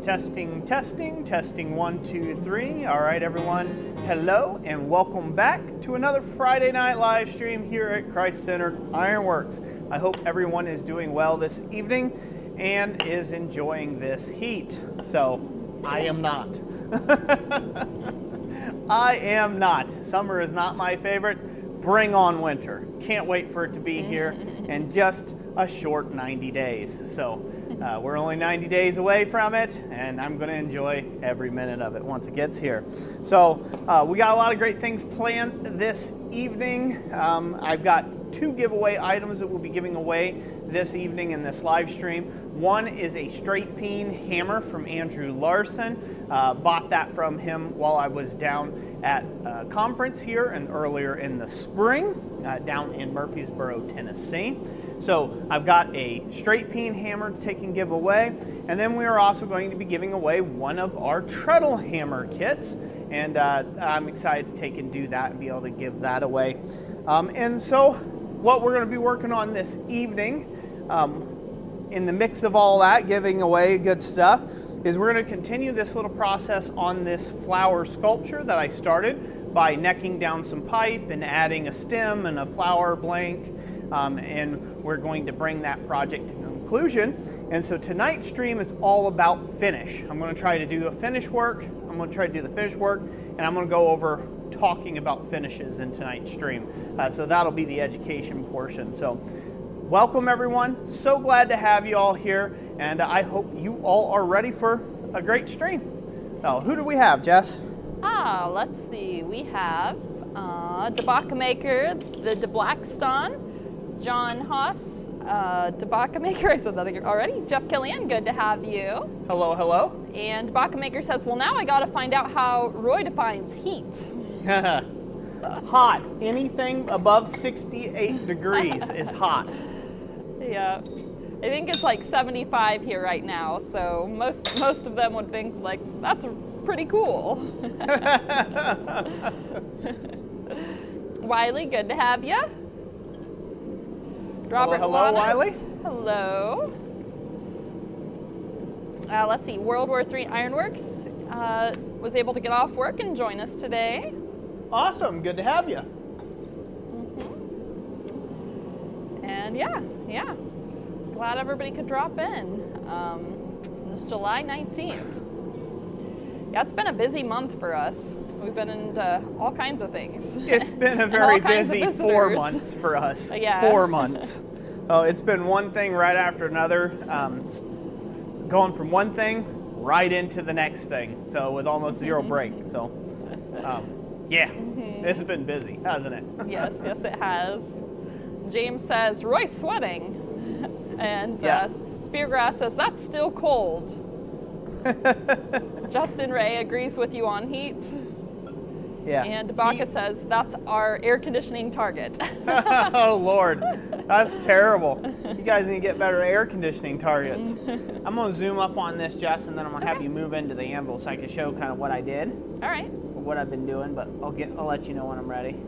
Testing, testing, testing, 1, 2, 3. All right, everyone, hello and welcome back to another Friday night live stream here at Christ-Centered Ironworks. I hope everyone is doing well this evening and is enjoying this heat. So, I am not. I am not. Summer is not my favorite. Bring on winter. Can't wait for it to be here in just a short 90 days. So we're only 90 days away from it, and I'm going to enjoy every minute of it once it gets here. So we got a lot of great things planned this evening. I've got 2 giveaway items that we'll be giving away this evening in this live stream. One is a straight peen hammer from Andrew Larson. Bought that from him while I was down at a conference here and earlier in the spring down in Murfreesboro, Tennessee. So I've got a straight peen hammer to take and give away, and then we are also going to be giving away one of our treadle hammer kits, and I'm excited to take and do that and be able to give that away. And so what we're going to be working on this evening, in the mix of all that, giving away good stuff, is we're going to continue this little process on this flower sculpture that I started by necking down some pipe and adding a stem and a flower blank, and we're going to bring that project to conclusion. And so tonight's stream is all about finish. I'm going to try to do a finish work, I'm going to try to do the finish work, and I'm going to go over talking about finishes in tonight's stream. So that'll be the education portion. So welcome everyone, so glad to have you all here, and I hope you all are ready for a great stream. Oh, who do we have, Jess? Let's see, we have Debaka Maker, the Blackston, John Haas, Debaka Maker, I said that already, Jeff Killian, good to have you. Hello, hello. And Debaka Maker says, well, now I gotta find out how Roy defines heat. Hot. Anything above 68 degrees is hot. Yeah, I think it's like 75 here right now, so most of them would think like that's pretty cool. Wiley, good to have you. Robert, hello, Wiley. Hello. Let's see, World War III Ironworks was able to get off work and join us today. Awesome, good to have you. And yeah, glad everybody could drop in. This July 19th. Yeah, it's been a busy month for us. We've been into all kinds of things. It's been a very busy 4 months for us. Yeah. 4 months. Oh, it's been one thing right after another, going from one thing right into the next thing. So with almost zero break. So, yeah, it's been busy, hasn't it? Yes, it has. James says, Roy's sweating. And Speargrass says, that's still cold. Justin Ray agrees with you on heat. Yeah. And Debaka says, that's our air conditioning target. Oh, Lord. That's terrible. You guys need to get better air conditioning targets. I'm going to zoom up on this, Jess, and then I'm going to have you move into the anvil so I can show kind of what I did. All right. Or what I've been doing, but I'll let you know when I'm ready.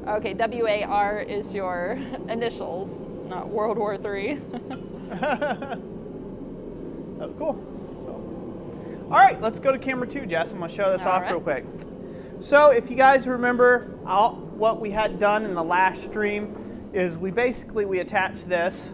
Okay, WAR is your initials, not World War III. Oh, cool. All right, let's go to camera 2, Jess. I'm going to show this off real quick. So if you guys remember what we had done in the last stream is we attached this.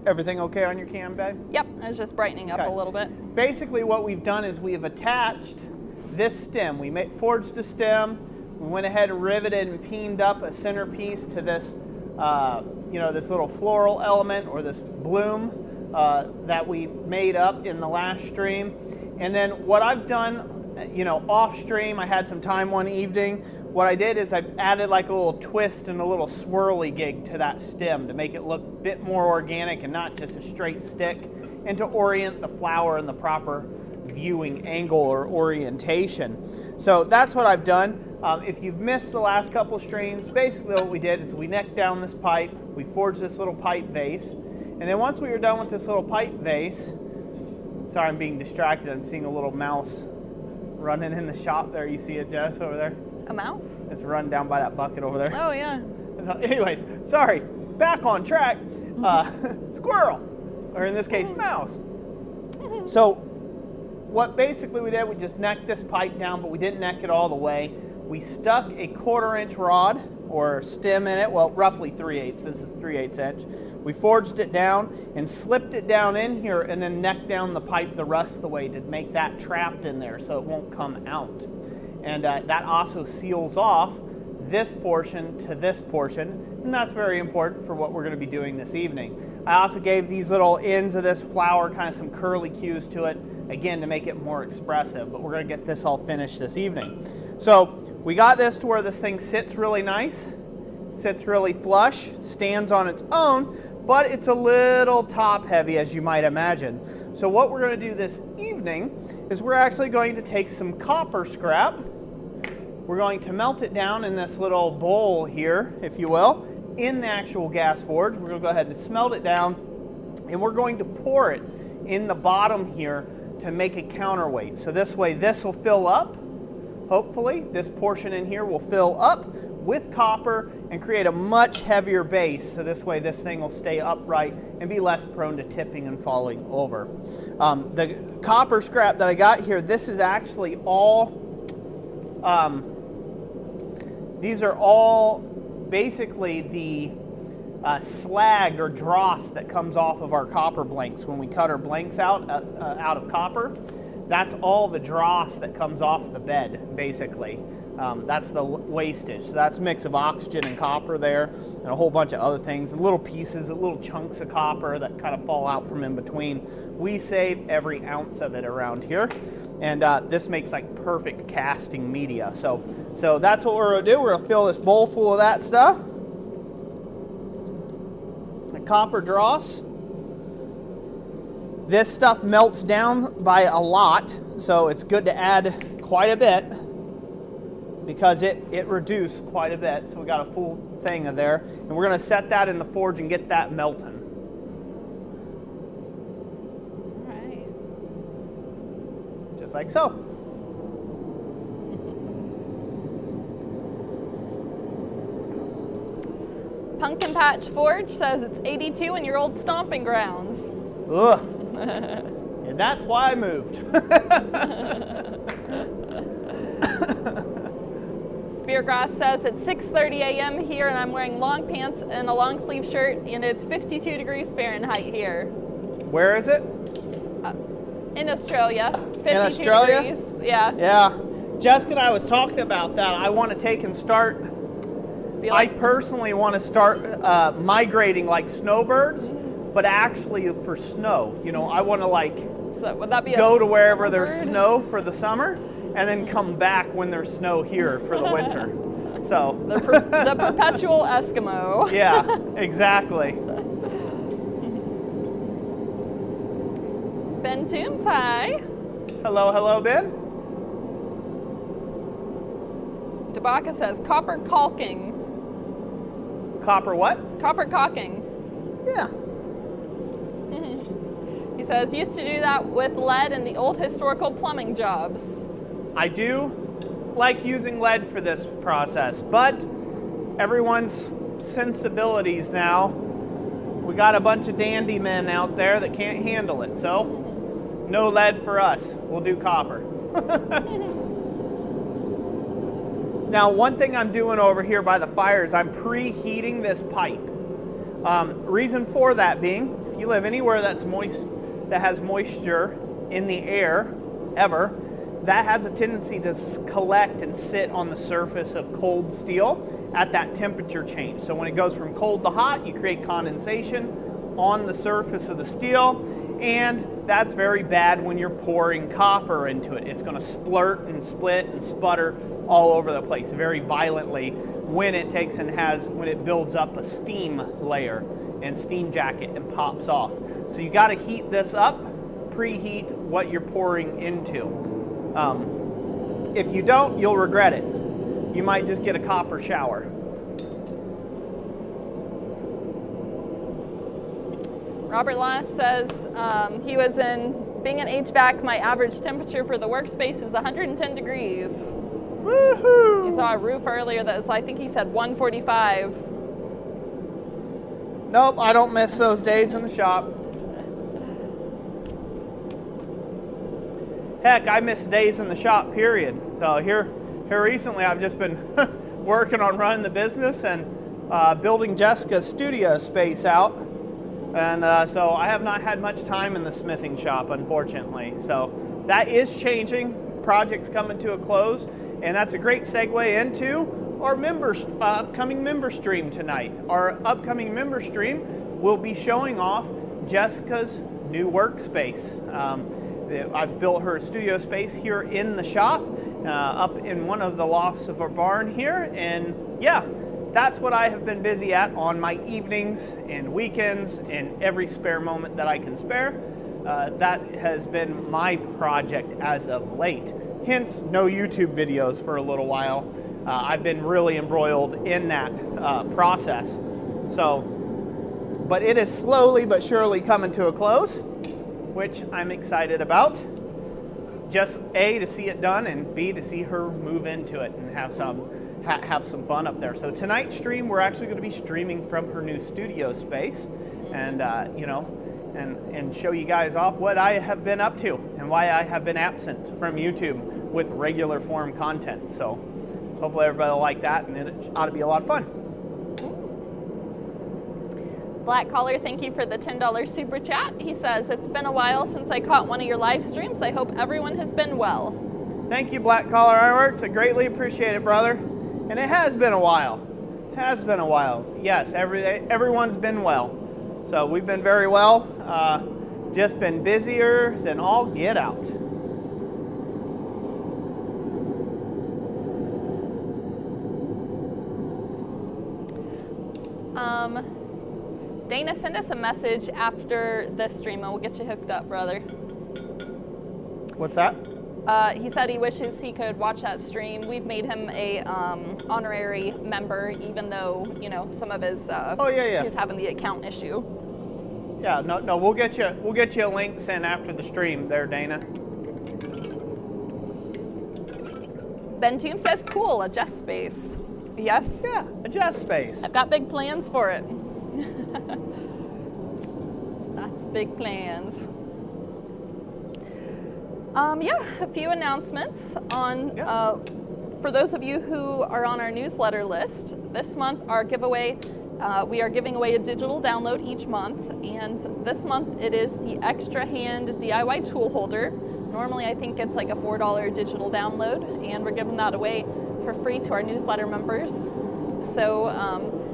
Everything okay on your cam, babe? Yep, I was just brightening up a little bit. Basically what we've done is we have attached this stem. We forged a stem. We went ahead and riveted and peened up a centerpiece to this, this little floral element or this bloom that we made up in the last stream. And then what I've done, off stream, I had some time one evening. What I did is I added like a little twist and a little swirly gig to that stem to make it look a bit more organic and not just a straight stick, and to orient the flower in the proper viewing angle or orientation. So that's what I've done. If you've missed the last couple streams, basically what we did is we necked down this pipe, we forged this little pipe vase, and then once we were done with this little pipe vase, sorry, I'm being distracted, I'm seeing a little mouse running in the shop there. You see it, Jess, over there? A mouse? It's run down by that bucket over there. Oh, yeah. Anyways, sorry, back on track. Squirrel. or in this case, mouse. So what basically we did, we just necked this pipe down, but we didn't neck it all the way. We stuck a 1/4 inch rod or stem in it, well, roughly 3/8. This is 3/8 inch. We forged it down and slipped it down in here and then necked down the pipe the rest of the way to make that trapped in there so it won't come out. And that also seals off this portion to this portion, and that's very important for what we're going to be doing this evening. I also gave these little ends of this flower kind of some curly cues to it, again to make it more expressive, but we're going to get this all finished this evening. So we got this to where this thing sits really nice, sits really flush, stands on its own, but it's a little top heavy as you might imagine. So what we're going to do this evening is we're actually going to take some copper scrap. We're going to melt it down in this little bowl here, if you will, in the actual gas forge. We're going to go ahead and smelt it down, and we're going to pour it in the bottom here to make a counterweight. So this way this will fill up, hopefully. This portion in here will fill up with copper and create a much heavier base. So this way this thing will stay upright and be less prone to tipping and falling over. The copper scrap that I got here, this is actually all these are all basically the slag or dross that comes off of our copper blanks. When we cut our blanks out of copper, that's all the dross that comes off the bed, basically. That's the wastage. So that's a mix of oxygen and copper there, and a whole bunch of other things, and little pieces, little chunks of copper that kind of fall out from in between. We save every ounce of it around here. And this makes like perfect casting media. So that's what we're gonna do. We're gonna fill this bowl full of that stuff. The copper dross. This stuff melts down by a lot, so it's good to add quite a bit because it reduced quite a bit. So we got a full thing of there. And we're gonna set that in the forge and get that melting. Just like so. Pumpkin Patch Forge says it's 82 in your old stomping grounds. Ugh. And that's why I moved. Speargrass says it's 6:30 a.m. here and I'm wearing long pants and a long sleeve shirt and it's 52 degrees Fahrenheit here. Where is it? In Australia. 52 in Australia? degrees. Yeah. Yeah. Jessica and I was talking about that. I want to take and start, I personally want to start migrating like snowbirds, but actually for snow. You know, I want to like so would that be go to wherever there's snow for the summer and then come back when there's snow here for the winter. So the perpetual Eskimo. Yeah, exactly. Ben Toombs, hi. Hello, hello, Ben. Tabaka says copper caulking. Copper what? Copper caulking. Yeah. He says used to do that with lead in the old historical plumbing jobs. I do like using lead for this process, but everyone's sensibilities now, we got a bunch of dandy men out there that can't handle it, so no lead for us. We'll do copper. Now, one thing I'm doing over here by the fire is I'm preheating this pipe. Reason for that being, if you live anywhere that's moist, that has moisture in the air, ever, that has a tendency to collect and sit on the surface of cold steel at that temperature change. So when it goes from cold to hot, you create condensation on the surface of the steel, and that's very bad when you're pouring copper into it. It's going to splurt and split and sputter all over the place very violently when it takes and when it builds up a steam layer and steam jacket and pops off. So you got to heat this up, preheat what you're pouring into. If you don't, you'll regret it. You might just get a copper shower. Robert Lass says he was being in HVAC, my average temperature for the workspace is 110 degrees. Woohoo! He saw a roof earlier that was, I think he said 145. Nope, I don't miss those days in the shop. Heck, I miss days in the shop, period. So here recently I've just been working on running the business and building Jessica's studio space out. And so I have not had much time in the smithing shop, unfortunately. So that is changing. Project's coming to a close, and that's a great segue into our upcoming member stream tonight. Our upcoming member stream will be showing off Jessica's new workspace. I've built her studio space here in the shop, up in one of the lofts of our barn here, and yeah, that's what I have been busy at on my evenings and weekends and every spare moment that I can spare. That has been my project as of late. Hence, no YouTube videos for a little while. I've been really embroiled in that process. So, but it is slowly but surely coming to a close, which I'm excited about. Just A, to see it done, and B, to see her move into it and have some fun up there. So tonight's stream, we're actually going to be streaming from her new studio space, and you know, and show you guys off what I have been up to and why I have been absent from YouTube with regular form content. So hopefully everybody will like that, and it ought to be a lot of fun. Black Collar, thank you for the $10 super chat. He says, it's been a while since I caught one of your live streams. I hope everyone has been well. Thank you, Black Collar Ironworks. I greatly appreciate it, brother. And it has been a while. It has been a while. Yes, everyone's been well. So we've been very well. Just been busier than all get out. Dana, send us a message after this stream and we'll get you hooked up, brother. What's that? He said he wishes he could watch that stream. We've made him a honorary member, even though, you know, some of his he's having the account issue. Yeah, no, we'll get you a link sent after the stream there, Dana. Ben Toom says, cool, adjust space. Yes. Yeah, adjust space. I've got big plans for it. That's big plans. Yeah, a few announcements on for those of you who are on our newsletter list. This month, our giveaway, we are giving away a digital download each month, and this month it is the Extra Hand DIY tool holder. Normally, I think it's like a $4 digital download, and we're giving that away for free to our newsletter members. So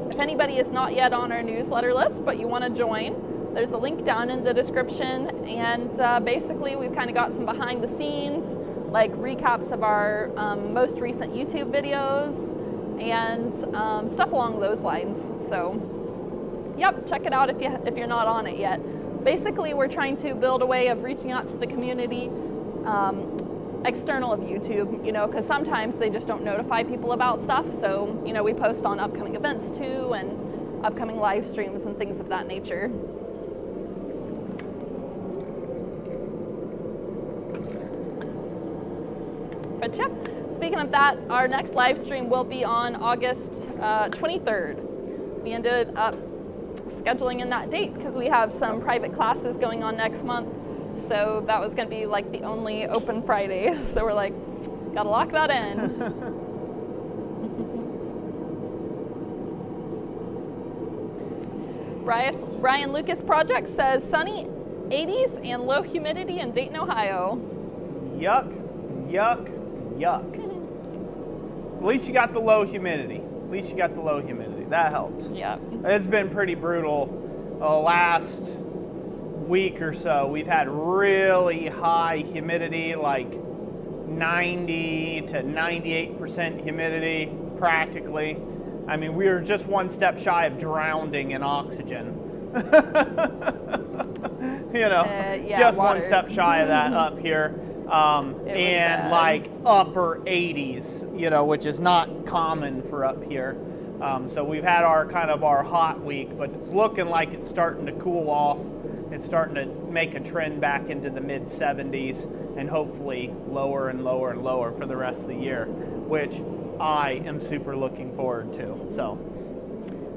if anybody is not yet on our newsletter list, but you want to join, there's a link down in the description, and basically we've kind of got some behind the scenes, like recaps of our most recent YouTube videos and stuff along those lines. So, yep, check it out if you're not on it yet. Basically, we're trying to build a way of reaching out to the community external of YouTube, you know, because sometimes they just don't notify people about stuff. So, you know, we post on upcoming events too, and upcoming live streams and things of that nature. But yeah, speaking of that, our next live stream will be on August 23rd. We ended up scheduling in that date because we have some private classes going on next month. So that was going to be like the only open Friday. So we're like, gotta lock that in. Brian Lucas Project says sunny 80s and low humidity in Dayton, Ohio. Yuck, yuck, yuck. At least you got the low humidity. That helps. Yeah. It's been pretty brutal the last week or so. We've had really high humidity, like 90 to 98% humidity practically. I mean, we were just one step shy of drowning in oxygen. You know, just water. One step shy of that up here. And like upper 80s, you know, which is not common for up here. So we've had our hot week, but it's looking like it's starting to cool off. It's starting to make a trend back into the mid 70s and hopefully lower and lower and lower for the rest of the year, which I am super looking forward to. So,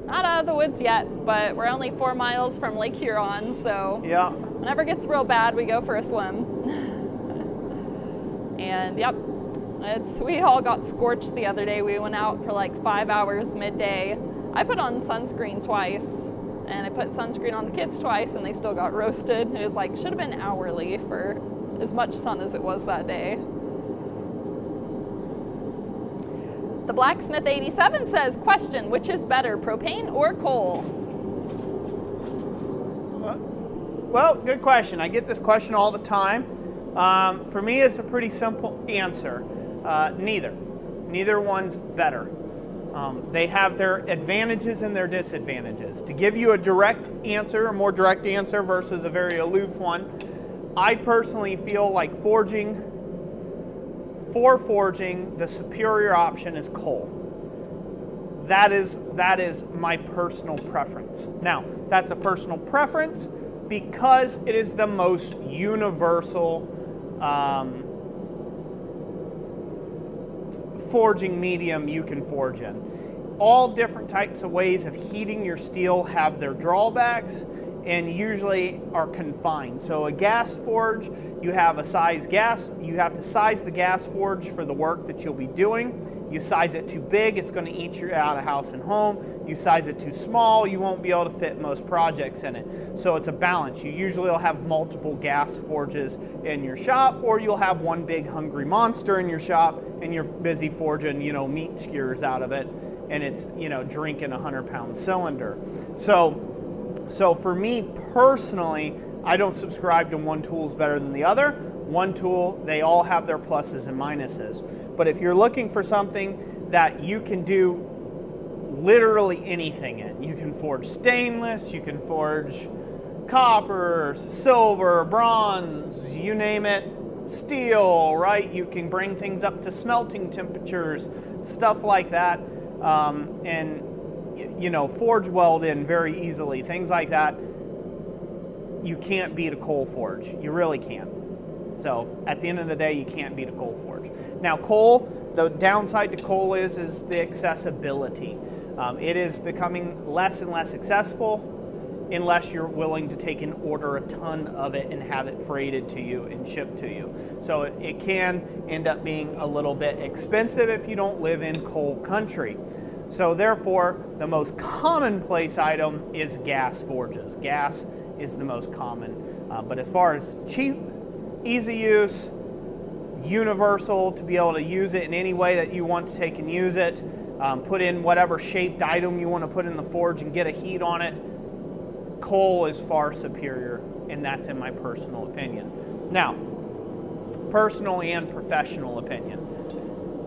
not out of the woods yet, but we're only 4 miles from Lake Huron, so yeah. Whenever it gets real bad, we go for a swim. And yep, we all got scorched the other day. We went out for like 5 hours midday. I put on sunscreen twice, and I put sunscreen on the kids twice, and they still got roasted. It was like, should have been hourly for as much sun as it was that day. The Blacksmith 87 says, question, which is better, propane or coal? Well, good question. I get this question all the time. For me, it's a pretty simple answer. Neither. Neither one's better. They have their advantages and their disadvantages. To give you a direct answer, a more direct answer versus a very aloof one, I personally feel like for forging, the superior option is coal. That is my personal preference. Now, that's a personal preference because it is the most universal forging medium you can forge in. All different types of ways of heating your steel have their drawbacks and usually are confined. So a gas forge, you have to size the gas forge for the work that you'll be doing. You size it too big, it's going to eat you out of house and home. You size it too small, you won't be able to fit most projects in it. So it's a balance. You usually will have multiple gas forges in your shop, or you'll have one big hungry monster in your shop and you're busy forging, meat skewers out of it, and it's, drinking a 100-pound cylinder. So for me personally, I don't subscribe to one tool is better than the other. One tool, they all have their pluses and minuses. But if you're looking for something that you can do literally anything in, you can forge stainless, you can forge copper, silver, bronze, you name it, steel, right? You can bring things up to smelting temperatures, stuff like that, and forge weld in very easily, things like that. You can't beat a coal forge. You really can't. So at the end of the day, you can't beat a coal forge. Now coal, the downside to coal is the accessibility. It is becoming less and less accessible unless you're willing to take and order a ton of it and have it freighted to you and shipped to you. So it can end up being a little bit expensive if you don't live in coal country. So therefore, the most commonplace item is gas forges. Gas is the most common. But as far as cheap, easy use, universal, to be able to use it in any way that you want to take and use it, put in whatever shaped item you want to put in the forge and get a heat on it, coal is far superior, and that's in my personal opinion. Now, personal and professional opinion.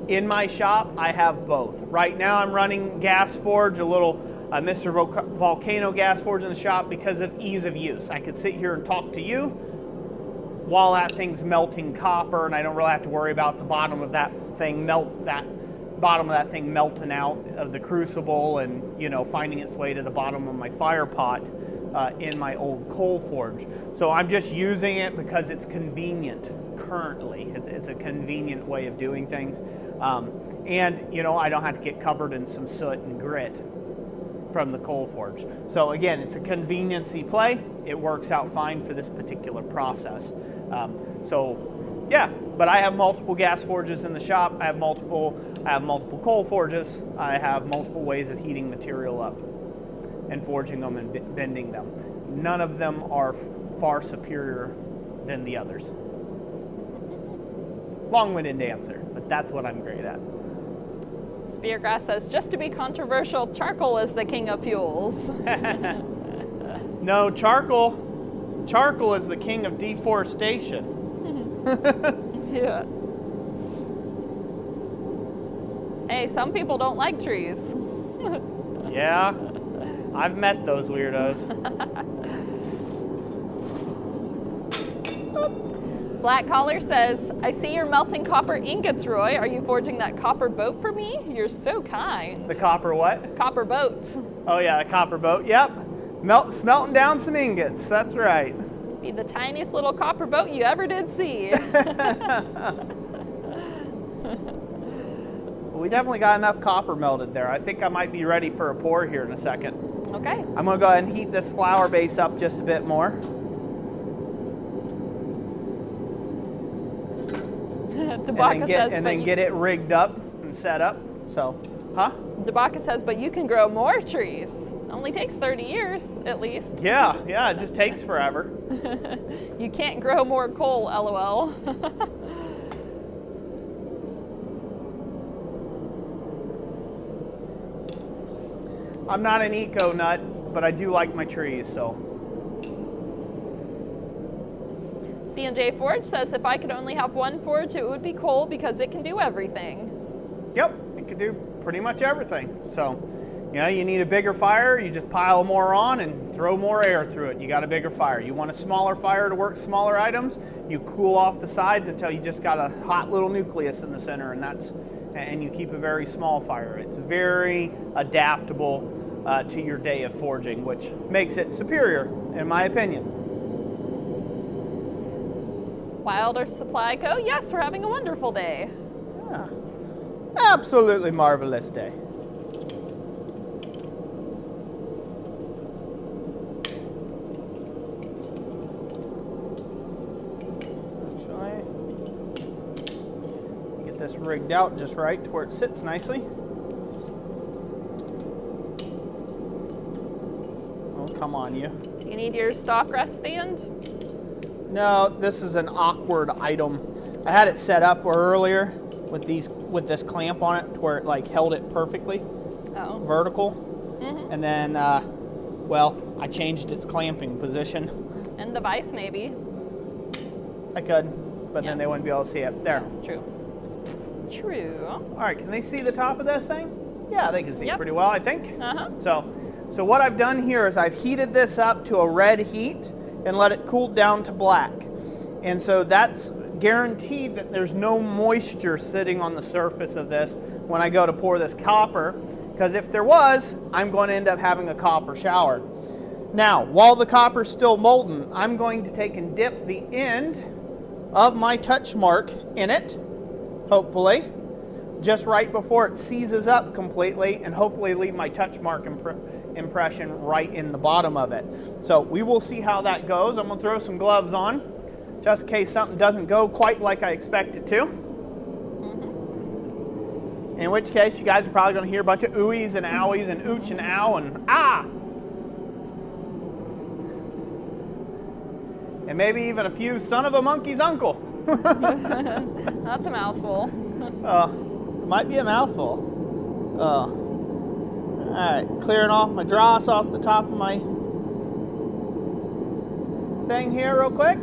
In my shop, I have both. Right now I'm running gas forge, a little Mr. Volcano gas forge in the shop because of ease of use. I could sit here and talk to you while that thing's melting copper, and I don't really have to worry about the bottom of that thing melting out of the crucible and finding its way to the bottom of my fire pot in my old coal forge. So I'm just using it because it's convenient currently. It's a convenient way of doing things. And I don't have to get covered in some soot and grit from the coal forge. So again, it's a conveniency play. It works out fine for this particular process. Yeah, but I have multiple gas forges in the shop. I have multiple coal forges. I have multiple ways of heating material up and forging them and bending them. None of them are far superior than the others. Long-winded answer, but that's what I'm great at. Speargrass says, just to be controversial, charcoal is the king of fuels. No, charcoal is the king of deforestation. Yeah. Hey, some people don't like trees. Yeah, I've met those weirdos. Black Collar says, I see you're melting copper ingots, Roy. Are you forging that copper boat for me? You're so kind. The copper what? Copper boats. Oh yeah, a copper boat. Yep. Smelting down some ingots. That's right. Be the tiniest little copper boat you ever did see. We definitely got enough copper melted there. I think I might be ready for a pour here in a second. Okay. I'm going to go ahead and heat this flour base up just a bit more. and then get it rigged up and set up. So, huh? Debaka says, but you can grow more trees. Only takes 30 years, at least. Yeah, it just takes forever. You can't grow more coal, LOL. I'm not an eco nut, but I do like my trees, so. C&J Forge says, if I could only have one forge, it would be coal because it can do everything. Yep, it can do pretty much everything. So, you need a bigger fire, you just pile more on and throw more air through it. You got a bigger fire. You want a smaller fire to work smaller items, you cool off the sides until you just got a hot little nucleus in the center, and you keep a very small fire. It's very adaptable to your day of forging, which makes it superior, in my opinion. Wilder Supply Co. Yes, we're having a wonderful day. Yeah. Absolutely marvelous day. Get this rigged out just right to where it sits nicely. Oh, come on, you. Do you need your stock rest stand? No, this is an awkward item. I had it set up earlier with this clamp on it to where it like held it perfectly vertical. Mm-hmm. And then, well, I changed its clamping position. And the vise, maybe. I could, but then they wouldn't be able to see it. There. Yeah, true. All right, can they see the top of this thing? Yeah, they can see it pretty well, I think. So what I've done here is I've heated this up to a red heat and let it cool down to black. And so that's guaranteed that there's no moisture sitting on the surface of this when I go to pour this copper, because if there was, I'm going to end up having a copper shower. Now, while the copper's still molten, I'm going to take and dip the end of my touch mark in it, hopefully, just right before it seizes up completely, and hopefully leave my touch mark impression right in the bottom of it. So we will see how that goes. I'm going to throw some gloves on, just in case something doesn't go quite like I expect it to. Mm-hmm. In which case, you guys are probably going to hear a bunch of oohies and owies and ooch and ow and ah! And maybe even a few son of a monkey's uncle. That's a mouthful. Might be a mouthful. All right, clearing off my dross off the top of my thing here real quick.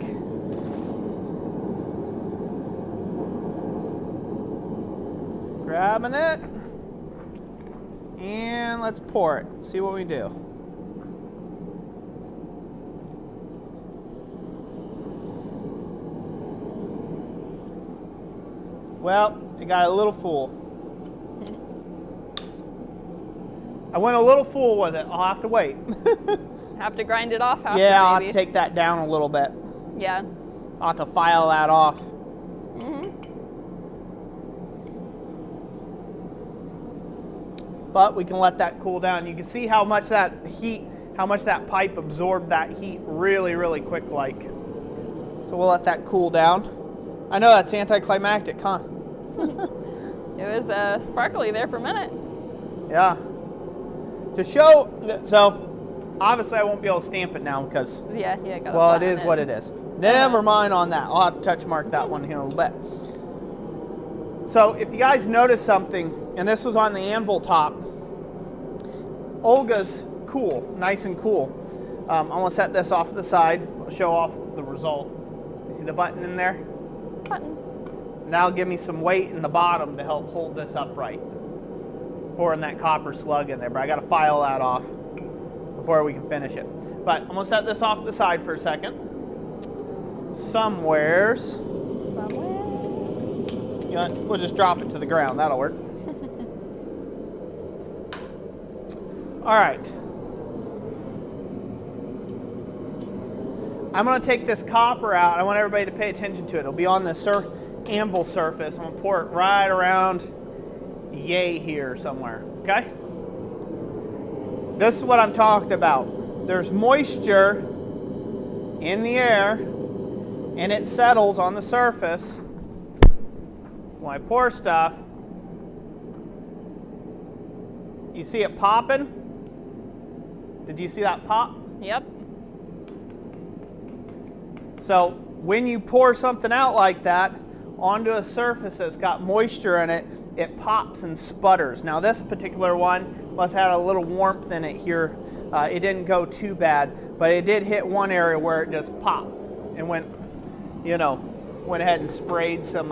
Grabbing it. And let's pour it. See what we do. Well, it got a little full. I went a little full with it. I'll have to wait. Have to grind it off after, yeah, I'll maybe. have to take that down a little bit. Yeah. I'll have to file that off. Mm-hmm. But we can let that cool down. You can see how much that pipe absorbed that heat really, really quick like. So we'll let that cool down. I know that's anticlimactic, huh? It was sparkly there for a minute. Yeah. To show, so obviously I won't be able to stamp it now because, well, it is what it is. Never mind on that. I'll have to touch mark that one here in a little bit. So if you guys notice something, and this was on the anvil top, Olga's cool, nice and cool. I'm going to set this off to the side. I'll show off the result. You see the button in there? Button. And that'll give me some weight in the bottom to help hold this upright. Pouring that copper slug in there, but I got to file that off before we can finish it. But I'm going to set this off to the side for a second. Somewheres. You know, we'll just drop it to the ground. That'll work. All right. I'm going to take this copper out. I want everybody to pay attention to it. It'll be on the anvil surface. I'm going to pour it right around yay here somewhere, okay? This is what I'm talking about. There's moisture in the air and it settles on the surface when I pour stuff, you see it popping? Did you see that pop? Yep. So when you pour something out like that onto a surface that's got moisture in it, it pops and sputters. Now this particular one must have had a little warmth in it here. It didn't go too bad, but it did hit one area where it just popped and went ahead and sprayed some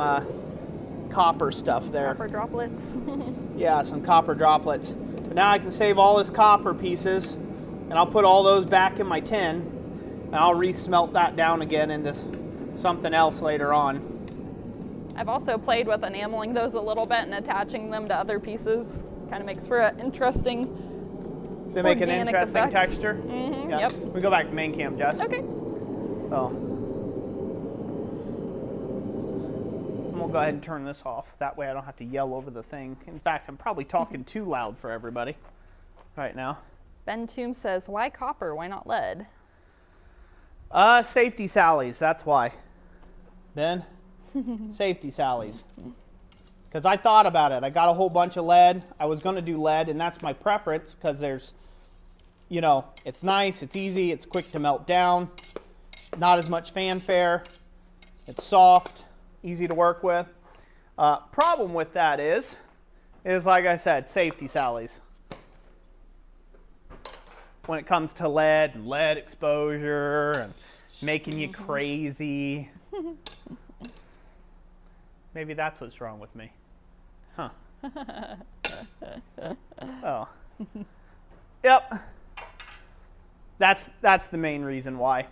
copper stuff there. Copper droplets. Yeah, some copper droplets. But now I can save all those copper pieces, and I'll put all those back in my tin, and I'll re-smelt that down again into something else later on. I've also played with enameling those a little bit and attaching them to other pieces. It kind of makes for an interesting They make an organic interesting effect. texture. Mm-hmm, Yeah. yep. We go back to main cam, Jess. Okay. Oh. I'm gonna go ahead and turn this off. That way I don't have to yell over the thing. In fact, I'm probably talking too loud for everybody right now. Ben Toom says, why copper? Why not lead? Safety sallies, that's why. Ben? Safety sallies. Because I thought about it. I got a whole bunch of lead. I was going to do lead, and that's my preference because there's, it's nice, it's easy, it's quick to melt down, not as much fanfare, it's soft, easy to work with. Problem with that is like I said, safety sallies. When it comes to lead and lead exposure and making you crazy. Maybe that's what's wrong with me. Huh. Oh. Yep. That's the main reason why.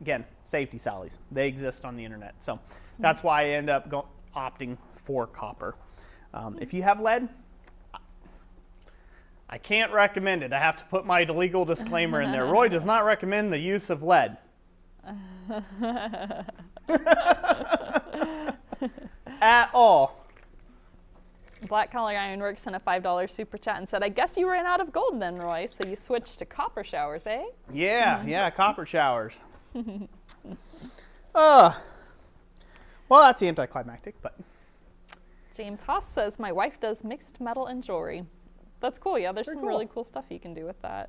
Again, safety sallies. They exist on the internet. So that's why I end up opting for copper. If you have lead, I can't recommend it. I have to put my legal disclaimer in there. Roy does not recommend the use of lead. At all. Black Collar Ironworks sent a $5 super chat and said, I guess you ran out of gold then, Roy, so you switched to copper showers, eh? Yeah, copper showers. Well, that's anticlimactic, but. James Haas says, my wife does mixed metal and jewelry. That's cool. Yeah, there's some really cool stuff you can do with that.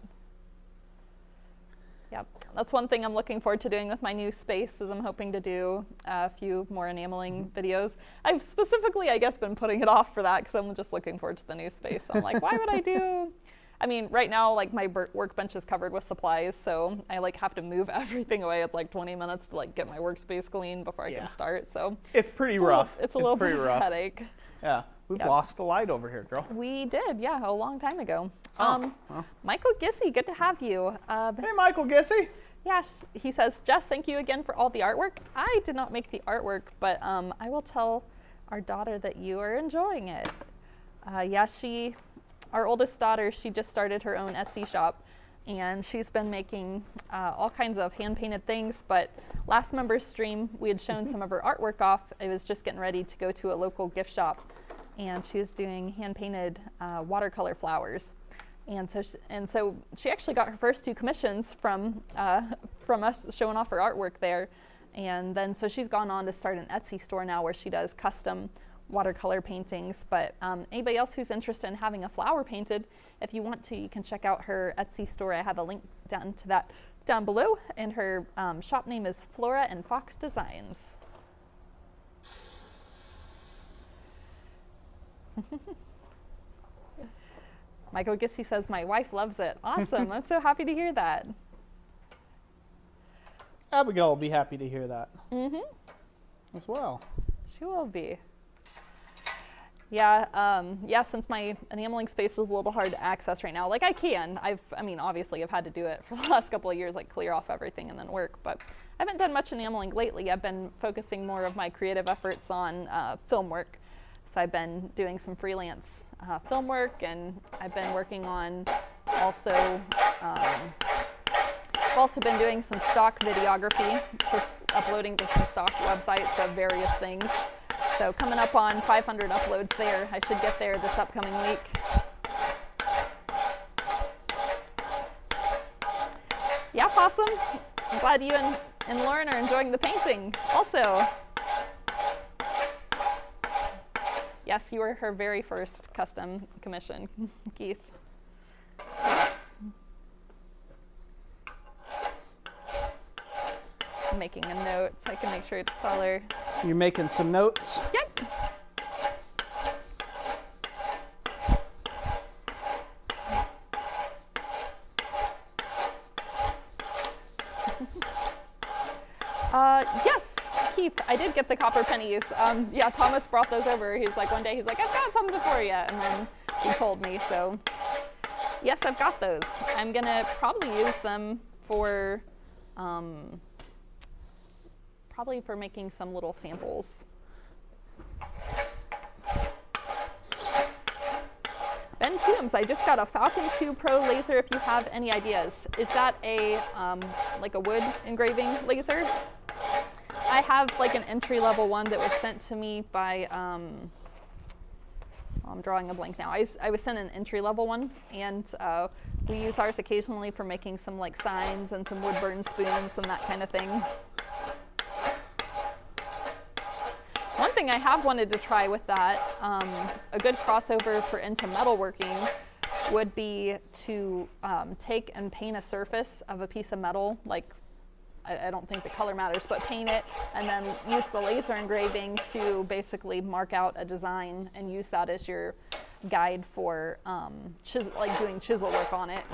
Yeah, that's one thing I'm looking forward to doing with my new space is I'm hoping to do a few more enameling videos. I've specifically, I guess, been putting it off for that because I'm just looking forward to the new space. I'm like, why would I do? I mean, right now, like my workbench is covered with supplies, so I like have to move everything away. It's like 20 minutes to like get my workspace clean before I can start. So it's pretty rough. It's a little bit of a headache. Yeah, we've lost the light over here, girl. We did, yeah, a long time ago. Well. Michael Gissy, good to have you. Hey, Michael Gissy. Yes, he says, Jess, thank you again for all the artwork. I did not make the artwork, but I will tell our daughter that you are enjoying it. Our oldest daughter, she just started her own Etsy shop, and she's been making all kinds of hand-painted things, but last member's stream, we had shown some of her artwork off. It was just getting ready to go to a local gift shop, and she was doing hand-painted watercolor flowers. And so she actually got her first 2 commissions from us showing off her artwork there. And then so she's gone on to start an Etsy store now where she does custom watercolor paintings. But anybody else who's interested in having a flower painted, if you want to, you can check out her Etsy store. I have a link down to that down below. And her shop name is Flora and Fox Designs. Michael Gissy says, my wife loves it. Awesome. I'm so happy to hear that. Abigail will be happy to hear that as well. She will be. Yeah, since my enameling space is a little hard to access right now, like I can. Obviously I've had to do it for the last couple of years, like clear off everything and then work, but I haven't done much enameling lately. I've been focusing more of my creative efforts on film work. So I've been doing some freelance film work, and I've been working on also, I've also been doing some stock videography, just uploading to some stock websites of various things. So coming up on 500 uploads there. I should get there this upcoming week. Yeah, Possum. I'm glad you and Lauren are enjoying the painting also. Yes, you were her very first custom commission, Keith. I'm making a note so I can make sure to tell her. You're making some notes? Yep. Yes, Keith, I did get the copper pennies. Yeah, Thomas brought those over. He's like, one day, he's like, I've got something for you. And then he told me, so yes, I've got those. I'm gonna probably use them for, probably for making some little samples. Ben Toombs, I just got a Falcon 2 Pro laser if you have any ideas. Is that a, like a wood engraving laser? I have like an entry-level one that was sent to me by, I'm drawing a blank now. I was sent an entry-level one, and we use ours occasionally for making some like signs and some wood burn spoons and that kind of thing. One thing I have wanted to try with that, a good crossover for into metalworking would be to take and paint a surface of a piece of metal, like I don't think the color matters, but paint it and then use the laser engraving to basically mark out a design and use that as your guide for like doing chisel work on it.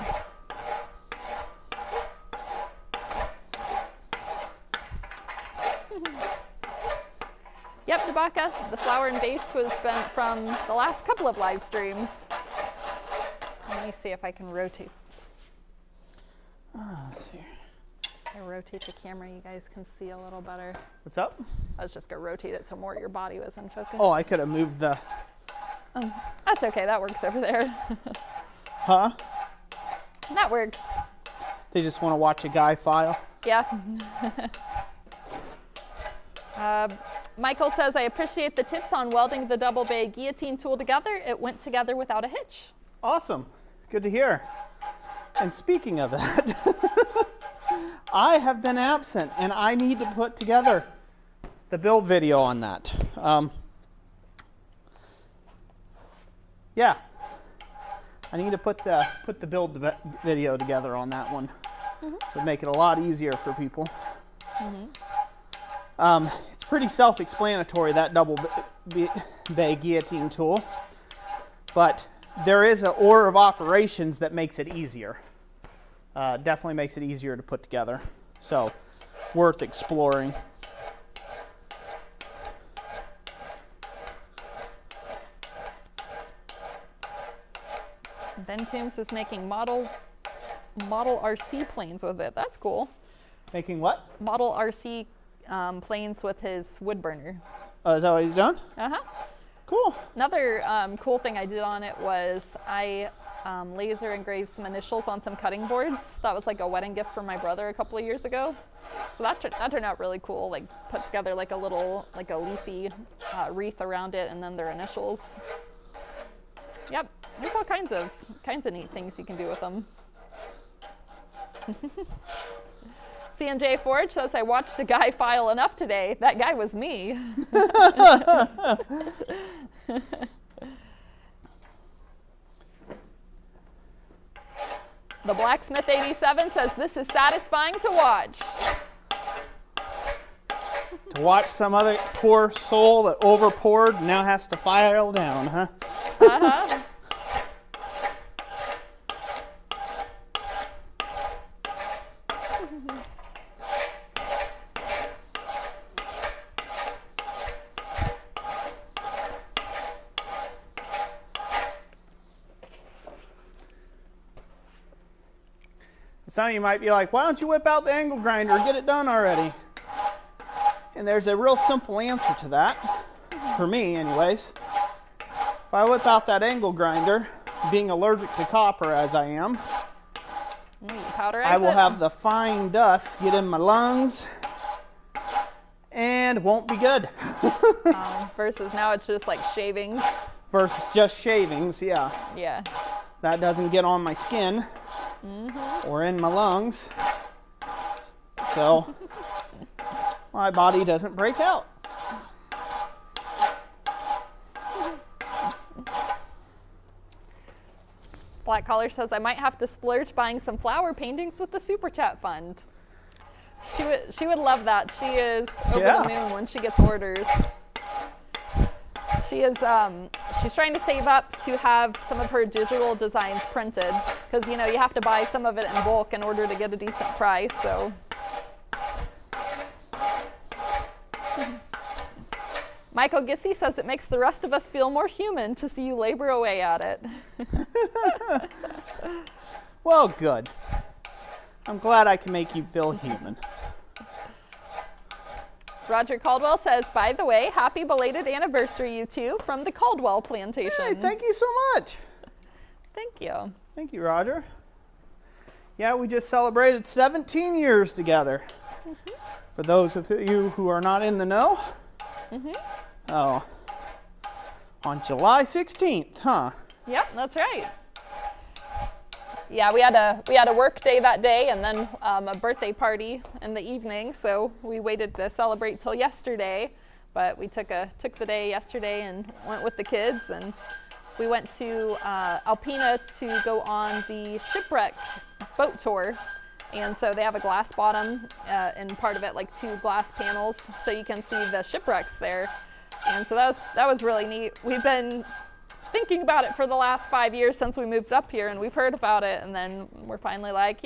Yep, Dabaka, the flower and base was spent from the last couple of live streams. Let me see if I can rotate. Let's see. I rotate the camera, you guys can see a little better. What's up? I was just gonna rotate it so more your body was in focus. Oh, I could have moved the... That's okay, that works over there. Huh? That works. They just want to watch a guy file? Yeah. Michael says, I appreciate the tips on welding the double bay guillotine tool together. It went together without a hitch. Awesome. Good to hear. And speaking of that, I have been absent and I need to put together the build video on that. Yeah, I need to put the build video together on that one. It'll make it a lot easier for people. It's pretty self-explanatory, that double bay guillotine tool, but there is an order of operations that makes it easier. Definitely makes it easier to put together. So, worth exploring. Ben Toombs is making model RC planes with it. That's cool. Making what? Model RC planes with his wood burner. Oh, is that what he's done? Uh-huh. Cool. Another cool thing I did on it was I laser engraved some initials on some cutting boards. That was like a wedding gift for my brother a couple of years ago. So that turned out really cool. Like put together like a little, like a leafy wreath around it and then their initials. Yep, there's all kinds of neat things you can do with them. CNJ Forge says, I watched a guy file enough today. That guy was me. The Blacksmith 87 says, this is satisfying to watch. To watch some other poor soul that overpoured now has to file down, huh? Uh-huh. Some of you might be like, why don't you whip out the angle grinder and get it done already? And there's a real simple answer to that, for me anyways. If I whip out that angle grinder, being allergic to copper as I am, I will have the fine dust get in my lungs and won't be good. Versus now it's just like shavings. Versus just shavings, yeah. Yeah. That doesn't get on my skin or in my lungs, so my body doesn't break out. Black Collar says, I might have to splurge buying some flower paintings with the Super Chat fund. She would love that. She is over the moon when she gets orders. She is she's trying to save up to have some of her digital designs printed because you have to buy some of it in bulk in order to get a decent price. So Michael Gissy says it makes the rest of us feel more human to see you labor away at it. Well, good. I'm glad I can make you feel human. Roger Caldwell says, by the way, happy belated anniversary, you two, from the Caldwell plantation. Hey, thank you so much. Thank you. Thank you, Roger. Yeah, we just celebrated 17 years together. For those of you who are not in the know. Oh, on July 16th, huh? Yep, that's right. Yeah, we had a work day that day and then a birthday party in the evening, so we waited to celebrate till yesterday. But we took the day yesterday and went with the kids, and we went to Alpena to go on the shipwreck boat tour. And so they have a glass bottom and part of it like 2 glass panels, so you can see the shipwrecks there. And so that was really neat. We've been thinking about it for the last 5 years since we moved up here, and we've heard about it, and then we're finally like,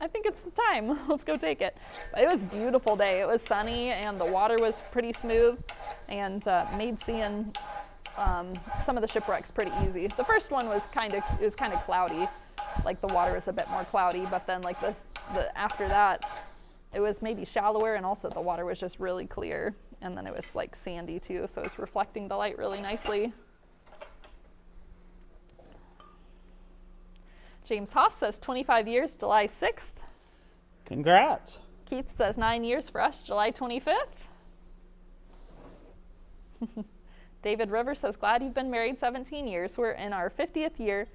I think it's the time. Let's go take it. But it was a beautiful day. It was sunny, and the water was pretty smooth, and made seeing some of the shipwrecks pretty easy. The first one was kind of cloudy, like the water was a bit more cloudy, but then like after that, it was maybe shallower, and also the water was just really clear, and then it was like sandy too, so it's reflecting the light really nicely. James Haas says 25 years, July 6th. Congrats. Keith says 9 years for us, July 25th. David Rivers says, glad you've been married 17 years. We're in our 50th year,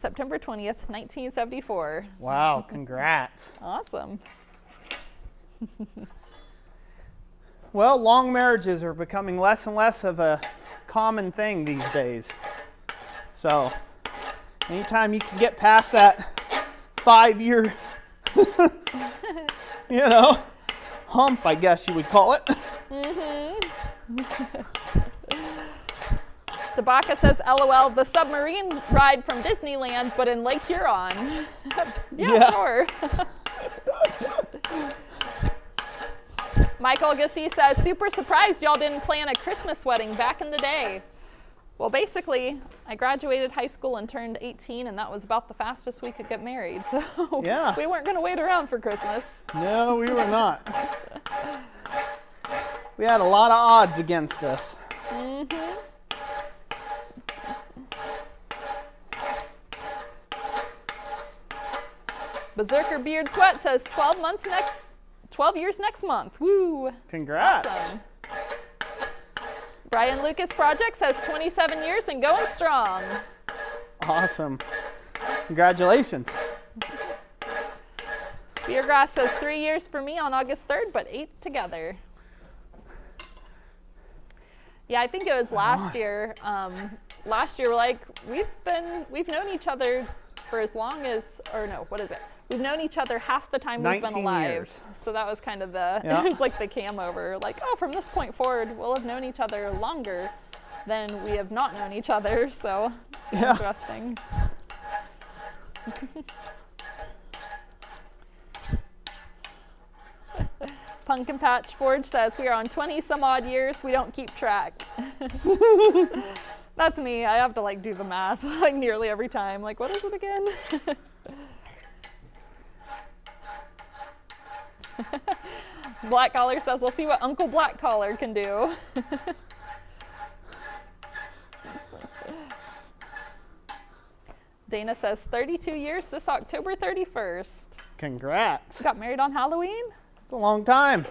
September 20th, 1974. Wow, congrats. Awesome. Well, long marriages are becoming less and less of a common thing these days. So, anytime you can get past that 5-year, hump, I guess you would call it. Tabaka says, LOL, the submarine ride from Disneyland, but in Lake Huron. Yeah, sure. Michael Augusty says, super surprised y'all didn't plan a Christmas wedding back in the day. Well, basically, I graduated high school and turned 18, and that was about the fastest we could get married. So we weren't going to wait around for Christmas. No, we were not. We had a lot of odds against us. Berserker Beard Sweat says 12 years next month. Woo! Congrats. Awesome. Brian Lucas Project says 27 years and going strong. Awesome. Congratulations. Speargrass says 3 years for me on August 3rd, but 8 together. Yeah, I think it was last year. Last year, we've known each other for as long as, or no, what is it? We've known each other half the time we've been alive. Years. So that was kind of it was like the cam over. Like, oh, from this point forward, we'll have known each other longer than we have not known each other. So it's interesting. Pumpkin Patch Forge says, we are on 20 some odd years. We don't keep track. That's me. I have to like do the math like nearly every time. Like, what is it again? Black Collar says, we'll see what Uncle Black Collar can do. Dana says 32 years this October 31st. Congrats. Got married on Halloween? It's a long time.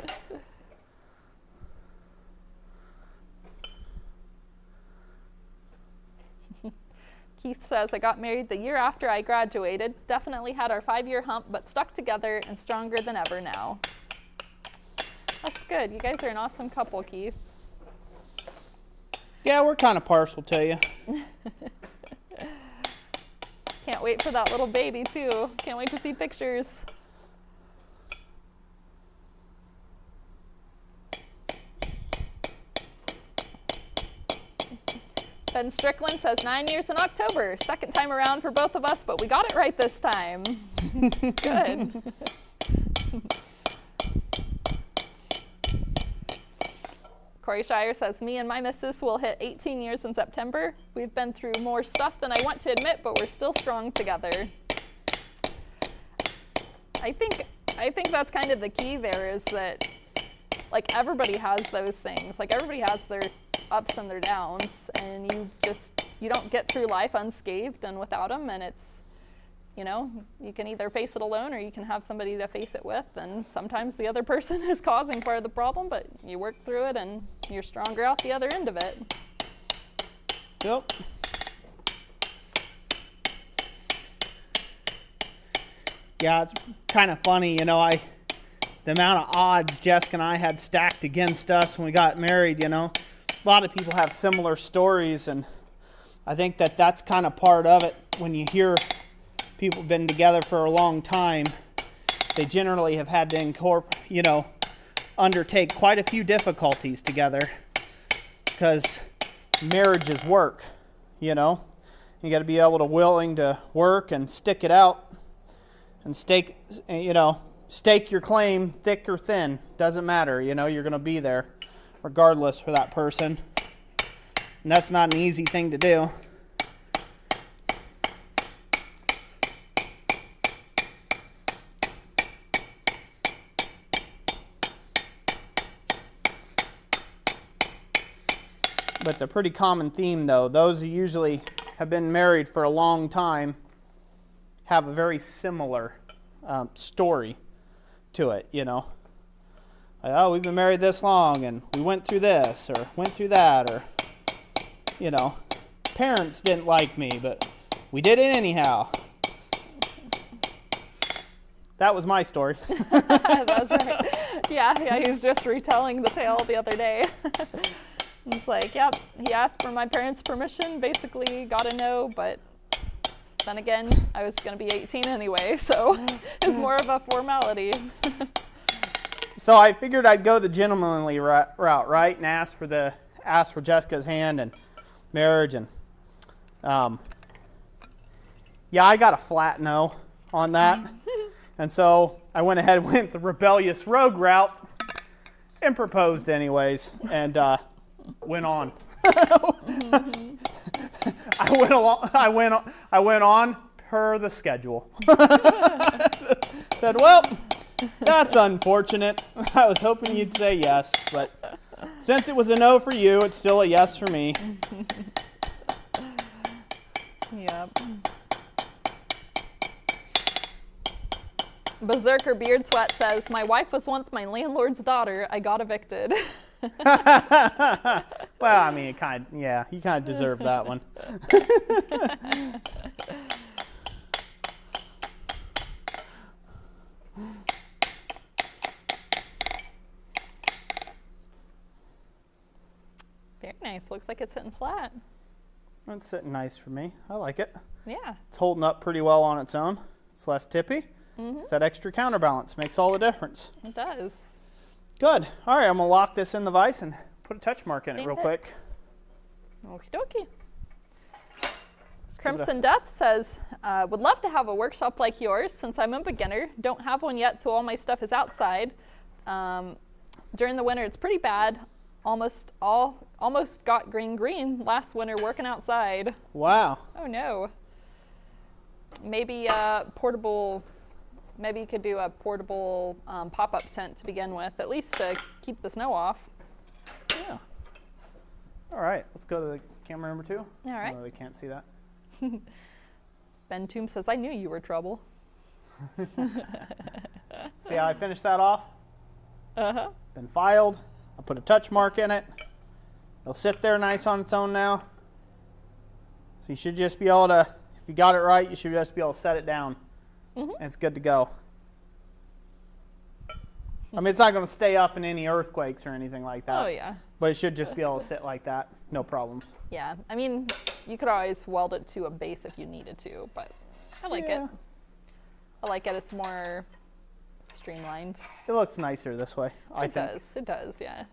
Keith says, I got married the year after I graduated. Definitely had our 5-year hump, but stuck together and stronger than ever now. That's good. You guys are an awesome couple, Keith. Yeah, we're kind of partial to you. Can't wait for that little baby too. Can't wait to see pictures. Ben Strickland says 9 years in October. Second time around for both of us, but we got it right this time. Good. Corey Shire says, me and my missus will hit 18 years in September. We've been through more stuff than I want to admit, but we're still strong together. I think that's kind of the key there, is that like everybody has those things. Like everybody has their ups and their downs, and you don't get through life unscathed and without them, and it's, you know, you can either face it alone or you can have somebody to face it with, and sometimes the other person is causing part of the problem, but you work through it and you're stronger out the other end of it. Yep. Yeah, it's kind of funny, you know, the amount of odds Jessica and I had stacked against us when we got married, you know. A lot of people have similar stories, and I think that's kind of part of it. When you hear people have been together for a long time, they generally have had to undertake quite a few difficulties together, because marriage is work, you know. You got to be able to willing to work and stick it out and stake your claim thick or thin. Doesn't matter, you know, you're going to be there regardless for that person. And that's not an easy thing to do. But it's a pretty common theme, though. Those who usually have been married for a long time have a very similar story to it, you know. Like, oh, we've been married this long, and we went through this, or went through that, or, you know, parents didn't like me, but we did it anyhow. That was my story. That's right. Yeah, he was just retelling the tale the other day. It's like, yep, he asked for my parents' permission, basically got a no, but then again, I was going to be 18 anyway, so it's more of a formality. So I figured I'd go the gentlemanly route, right, and ask for Jessica's hand and marriage, and yeah, I got a flat no on that, and so I went ahead and went the rebellious rogue route and proposed anyways, and went on. I went on per the schedule. Said, well, that's unfortunate. I was hoping you'd say yes, but since it was a no for you, it's still a yes for me. Yep. Berserker Beard Sweat says, my wife was once my landlord's daughter. I got evicted. Well, I mean, you kind of deserve that one. Very nice. Looks like it's sitting flat. It's sitting nice for me. I like it. Yeah. It's holding up pretty well on its own. It's less tippy. It's that extra counterbalance. Makes all the difference. It does. Good. All right, I'm going to lock this in the vise and put a touch mark in it real quick. Okie dokie. Crimson Death says, would love to have a workshop like yours since I'm a beginner. Don't have one yet, so all my stuff is outside. During the winter, it's pretty bad. Almost got green last winter working outside. Wow. Oh no. Maybe portable. Maybe you could do a portable pop-up tent to begin with, at least to keep the snow off. Yeah. All right, let's go to the camera number 2. All right. Oh, they can't see that. Ben Toom says, I knew you were trouble. See how I finished that off? Uh-huh. Been filed. I put a touch mark in it. It'll sit there nice on its own now. So you should just be able to, if you got it right, you should just be able to set it down. And it's good to go. I mean, it's not going to stay up in any earthquakes or anything like that. Oh, yeah. But it should just be able to sit like that. No problems. Yeah. I mean, you could always weld it to a base if you needed to, but I like it. I like it. It's more streamlined. It looks nicer this way, I think. It does, yeah.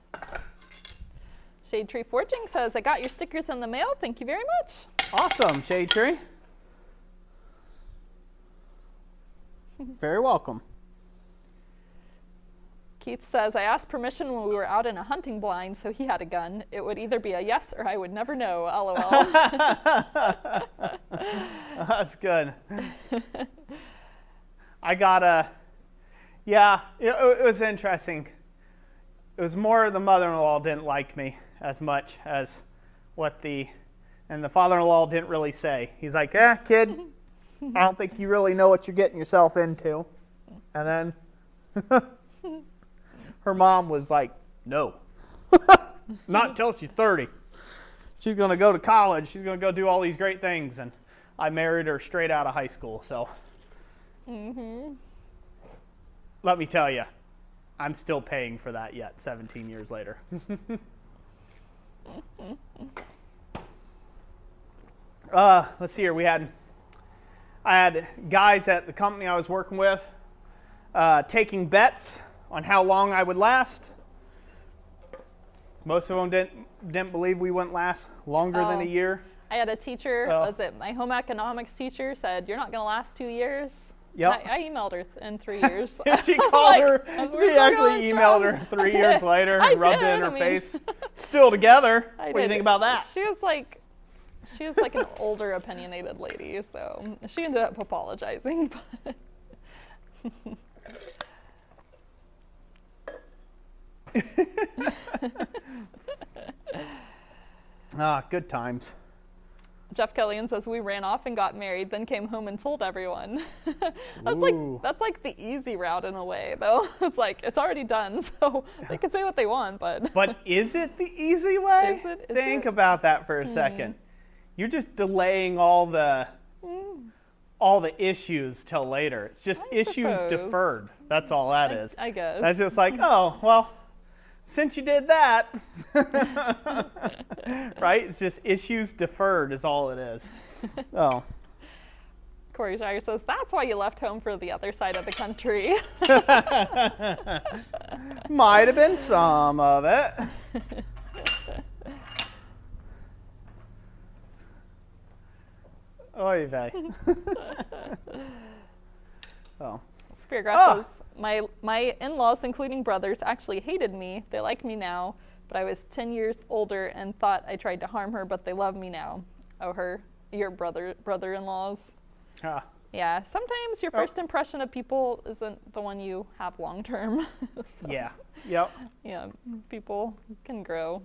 Shade Tree Forging says, I got your stickers in the mail. Thank you very much. Awesome, Shade Tree. Very welcome. Keith says, I asked permission when we were out in a hunting blind, so he had a gun. It would either be a yes or I would never know. LOL. That's good. I got a, yeah, it was interesting. It was more the mother-in-law didn't like me as much as and the father-in-law didn't really say. He's like, kid, I don't think you really know what you're getting yourself into. And then her mom was like, no, not until she's 30. She's going to go to college. She's going to go do all these great things. And I married her straight out of high school. So let me tell you, I'm still paying for that yet, 17 years later. Let's see here. I had guys at the company I was working with taking bets on how long I would last. Most of them didn't believe we wouldn't last longer than a year. I had a teacher, my home economics teacher said, you're not going to last 2 years. Yep. I emailed her in 3 years. She called her. She actually emailed her 3 years later and rubbed it in her face. Still together. What do you think about that? She was like an older, opinionated lady, so she ended up apologizing. Good times. Jeff Kellyan says, we ran off and got married, then came home and told everyone. That's like the easy route in a way, though. It's like, it's already done, so they can say what they want, but. But is it the easy way? Is Think about that for a second. You're just delaying all the issues till later. It's just issues deferred. That's all that is. I guess. That's just like, oh, well, since you did that, right? It's just issues deferred is all it is. Oh. Corey Shire says, that's why you left home for the other side of the country. Might have been some of it. Oy vey. Oh. Speargrass says, my in-laws, including brothers, actually hated me. They like me now, but I was 10 years older and thought I tried to harm her, but they love me now. Oh, your brother-in-laws. Yeah, sometimes your first impression of people isn't the one you have long-term. So, yeah, yep. Yeah, people can grow.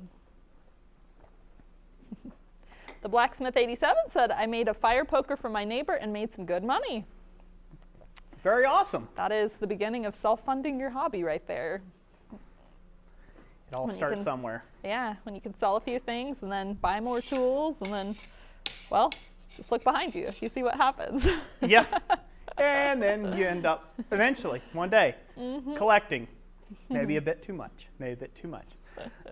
The Blacksmith 87 said, I made a fire poker for my neighbor and made some good money. Very awesome. That is the beginning of self-funding your hobby right there. It all starts somewhere. Yeah, when you can sell a few things and then buy more tools and then, well, just look behind you. You see what happens. Yeah. And then you end up eventually, one day, collecting. Maybe a bit too much. Maybe a bit too much.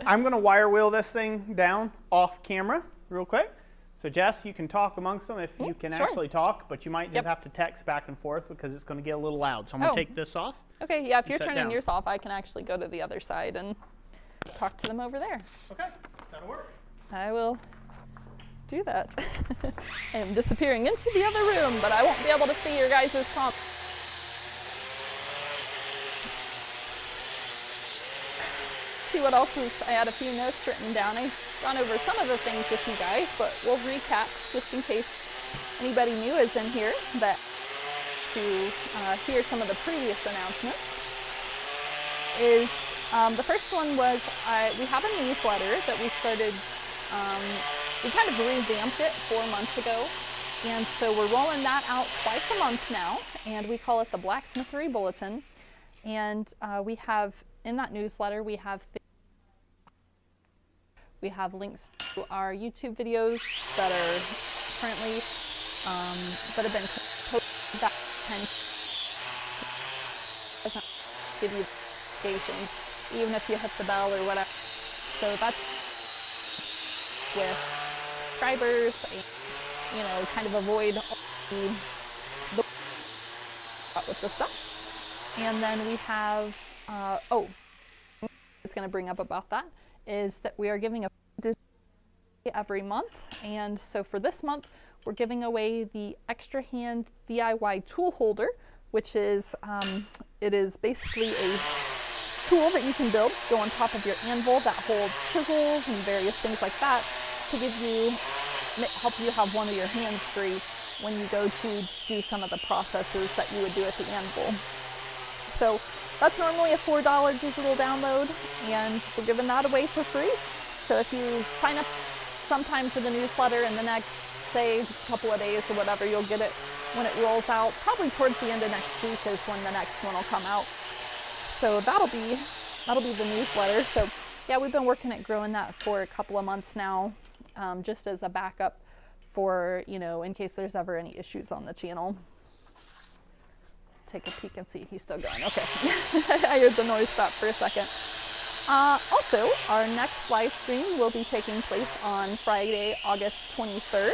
I'm going to wire wheel this thing down off camera real quick. So Jess, you can talk amongst them if you can actually talk, but you might just have to text back and forth because it's going to get a little loud. So I'm going to take this off. Okay, yeah, if you're turning yours off, I can actually go to the other side and talk to them over there. Okay, that'll work. I will do that. I am disappearing into the other room, but I won't be able to see your guys' comments. See what else is. I had a few notes written down. I've gone over some of the things with you guys, but we'll recap just in case anybody new is in here that to hear some of the previous announcements. The first one was we have a newsletter that we started. We kind of revamped it 4 months ago, and so we're rolling that out twice a month now, and we call it the Blacksmithery Bulletin. And we have in that newsletter we have links to our YouTube videos that are currently that have been posted that can give you notifications even if you hit the bell or whatever. So that's with subscribers, kind of avoid all the with this stuff. And then we have, oh, I was going to bring up about that, is that we are giving a every month. And so for this month, we're giving away the Extra Hand DIY tool holder, which is, it is basically a tool that you can build to go on top of your anvil that holds chisels and various things like that to give you, help you have one of your hands free when you go to do some of the processes that you would do at the anvil. So that's normally a $4 digital download, and we're giving that away for free. So if you sign up sometime for the newsletter in the next, say, couple of days or whatever, you'll get it when it rolls out. Probably towards the end of next week is when the next one will come out. So that'll be the newsletter. So yeah, we've been working at growing that for a couple of months now, just as a backup for, you know, in case there's ever any issues on the channel. Take a peek and see. He's still going. Okay. I heard the noise stop for a second. Also, our next live stream will be taking place on Friday, August 23rd.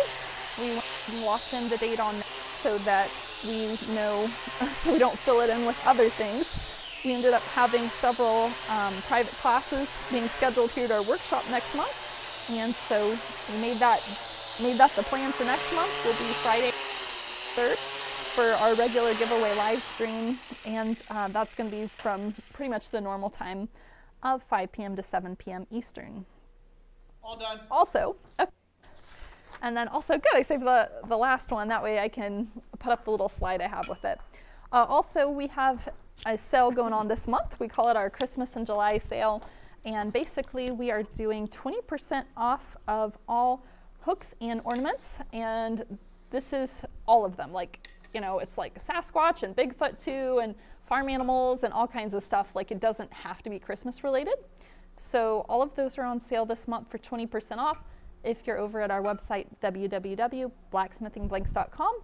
We locked in the date on that so that we know, so we don't fill it in with other things. We ended up having several private classes being scheduled here at our workshop next month. And so we made that the plan for next month. Will be Friday 3rd for our regular giveaway live stream. And that's going to be from pretty much the normal time of 5 p.m. to 7 p.m. Eastern. All done. Also, and then also, good, I saved the last one. That way I can put up the little slide I have with it. Also, we have a sale going on this month. We call it our Christmas in July sale. And basically, we are doing 20% off of all hooks and ornaments. And this is all of them. Like, you know, it's like Sasquatch and Bigfoot too, and farm animals and all kinds of stuff. Like, it doesn't have to be Christmas related. So all of those are on sale this month for 20% off. If you're over at our website, www.blacksmithingblanks.com,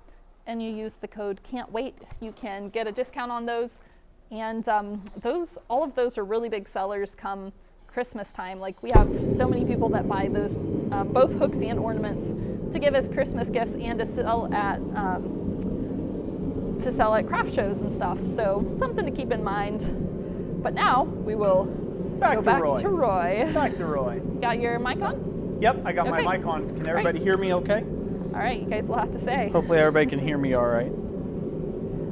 and you use the code Can't Wait, you can get a discount on those. And all of those are really big sellers come Christmas time. Like, we have so many people that buy those, both hooks and ornaments, to give as Christmas gifts and to sell at craft shows and stuff. So something to keep in mind. But now we will go back to Roy. Back to Roy. Got your mic on? Yep, I got my mic on. Can everybody hear me okay? All right, you guys will have to say. Hopefully everybody can hear me all right.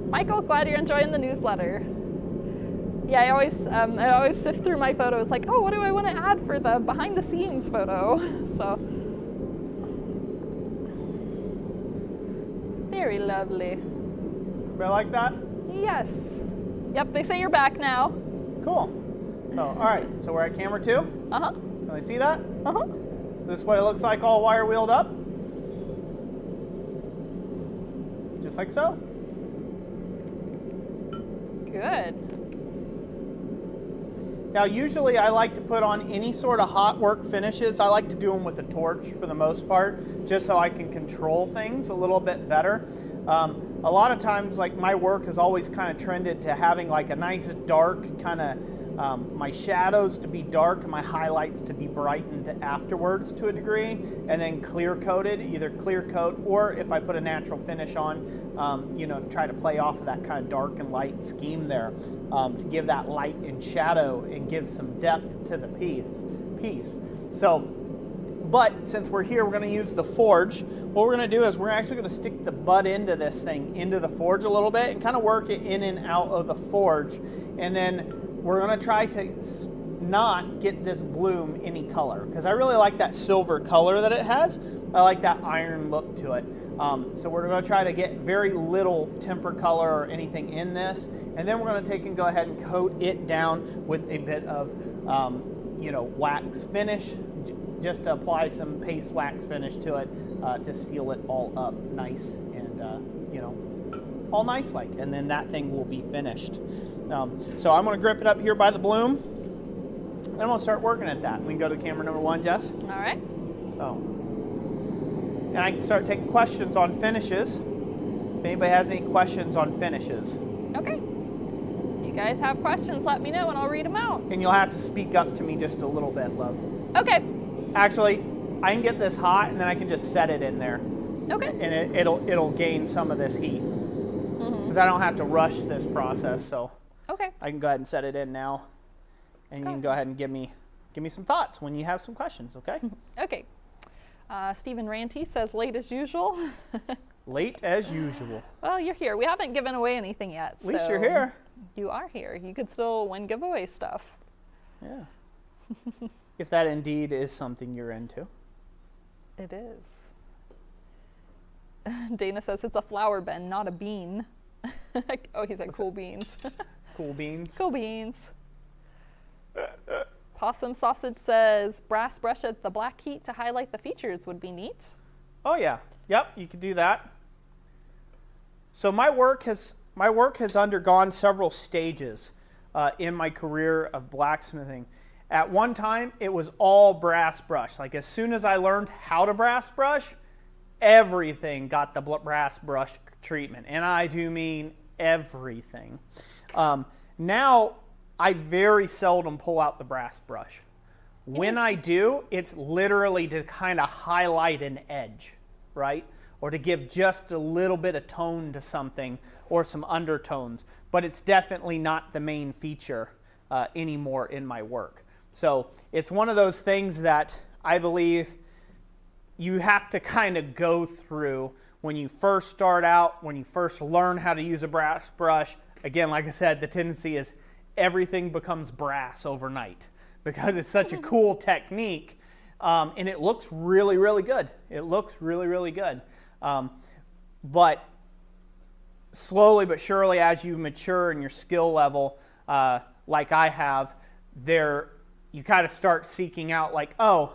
Michael, glad you're enjoying the newsletter. Yeah, I always sift through my photos like, oh, what do I want to add for the behind the scenes photo? So, very lovely. Everybody like that? Yes. Yep, they say you're back now. Cool. Oh, all right, so we're at camera 2? Uh-huh. Can I see that? Uh-huh. So this is what it looks like all wire wheeled up. Just like so. Good. Now, usually I like to put on any sort of hot work finishes. I like to do them with a torch for the most part, just so I can control things a little bit better. A lot of times, like, my work has always kind of trended to having like a nice dark kind of, my shadows to be dark and my highlights to be brightened afterwards to a degree, and then clear coated, either clear coat or if I put a natural finish on, you know, try to play off of that kind of dark and light scheme there, to give that light and shadow and give some depth to the piece. So, but since we're here, we're going to use the forge. What we're going to do is we're actually going to stick the butt end of this thing into the forge a little bit and kind of work it in and out of the forge, and then we're going to try to not get this bloom any color, because I really like that silver color that it has. I like that iron look to it. So we're going to try to get very little temper color or anything in this, and then we're going to take and go ahead and coat it down with a bit of you know, wax finish, just to apply some paste wax finish to it, to seal it all up nice and you know, all nice like, and then that thing will be finished. So I'm going to grip it up here by the bloom, and I'm going to start working at that. We can go to camera number 1, Jess. All right. Oh. And I can start taking questions on finishes. If anybody has any questions on finishes. Okay. If you guys have questions, let me know and I'll read them out. And you'll have to speak up to me just a little bit, love. Okay. Actually, I can get this hot and then I can just set it in there. Okay. And it'll gain some of this heat. Because because I don't have to rush this process, so Okay. I can go ahead and set it in now, and you can go ahead and give me some thoughts when you have some questions, okay? Okay. Stephen Ranty says late as usual. Late as usual. Well, you're here. We haven't given away anything yet. At least so you're here. You are here. You could still win giveaway stuff. Yeah. If that indeed is something you're into. It is. Dana says it's a flower bin, not a bean. Oh, he said cool beans. Cool beans. Cool beans. Possum Sausage says brass brush at the black heat to highlight the features would be neat. Oh yeah. Yep, you could do that. So my work has undergone several stages in my career of blacksmithing. At one time, it was all brass brush. Like as soon as I learned how to brass brush, everything got the brass brush treatment. And I do mean everything. Now, I very seldom pull out the brass brush. When I do, it's literally to kind of highlight an edge, right? Or to give just a little bit of tone to something or some undertones. But it's definitely not the main feature anymore in my work. So it's one of those things that I believe you have to kind of go through when you first start out, when you first learn how to use a brass brush. Again, like I said, the tendency is everything becomes brass overnight because it's such a cool technique, and it looks really, really good. It looks really, really good. But slowly but surely, as you mature in your skill level, like I have, you kind of start seeking out like, oh,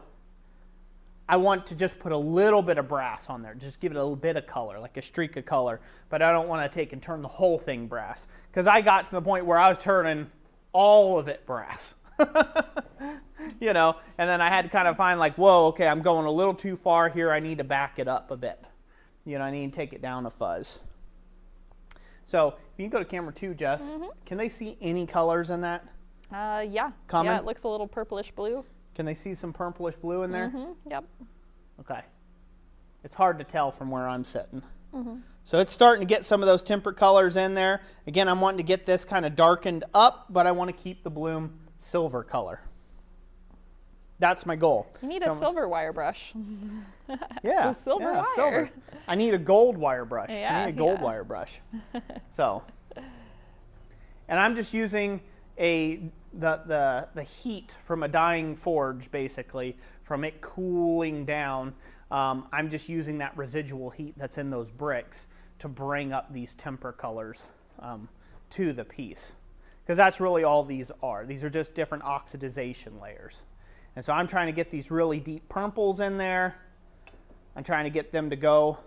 I want to just put a little bit of brass on there, just give it a little bit of color, like a streak of color, but I don't want to take and turn the whole thing brass, because I got to the point where I was turning all of it brass. You know, and then I had to kind of find like, whoa, okay, I'm going a little too far here, I need to back it up a bit. You know, I need to take it down a fuzz. So if you can go to camera 2, Jess, can they see any colors in that? Yeah. Common? Yeah, it looks a little purplish blue. Can they see some purplish blue in there? Yep. Okay. It's hard to tell from where I'm sitting. So it's starting to get some of those tempered colors in there. Again, I'm wanting to get this kind of darkened up, but I want to keep the bloom silver color. That's my goal. You need a silver wire brush. Yeah. Silver wire. Silver. I need a gold wire brush. Yeah, I need a gold wire brush. So, and I'm just using the heat from a dying forge, basically, from it cooling down. I'm just using that residual heat that's in those bricks to bring up these temper colors to the piece. Because that's really all these are. These are just different oxidization layers. And so I'm trying to get these really deep purples in there. I'm trying to get them to go.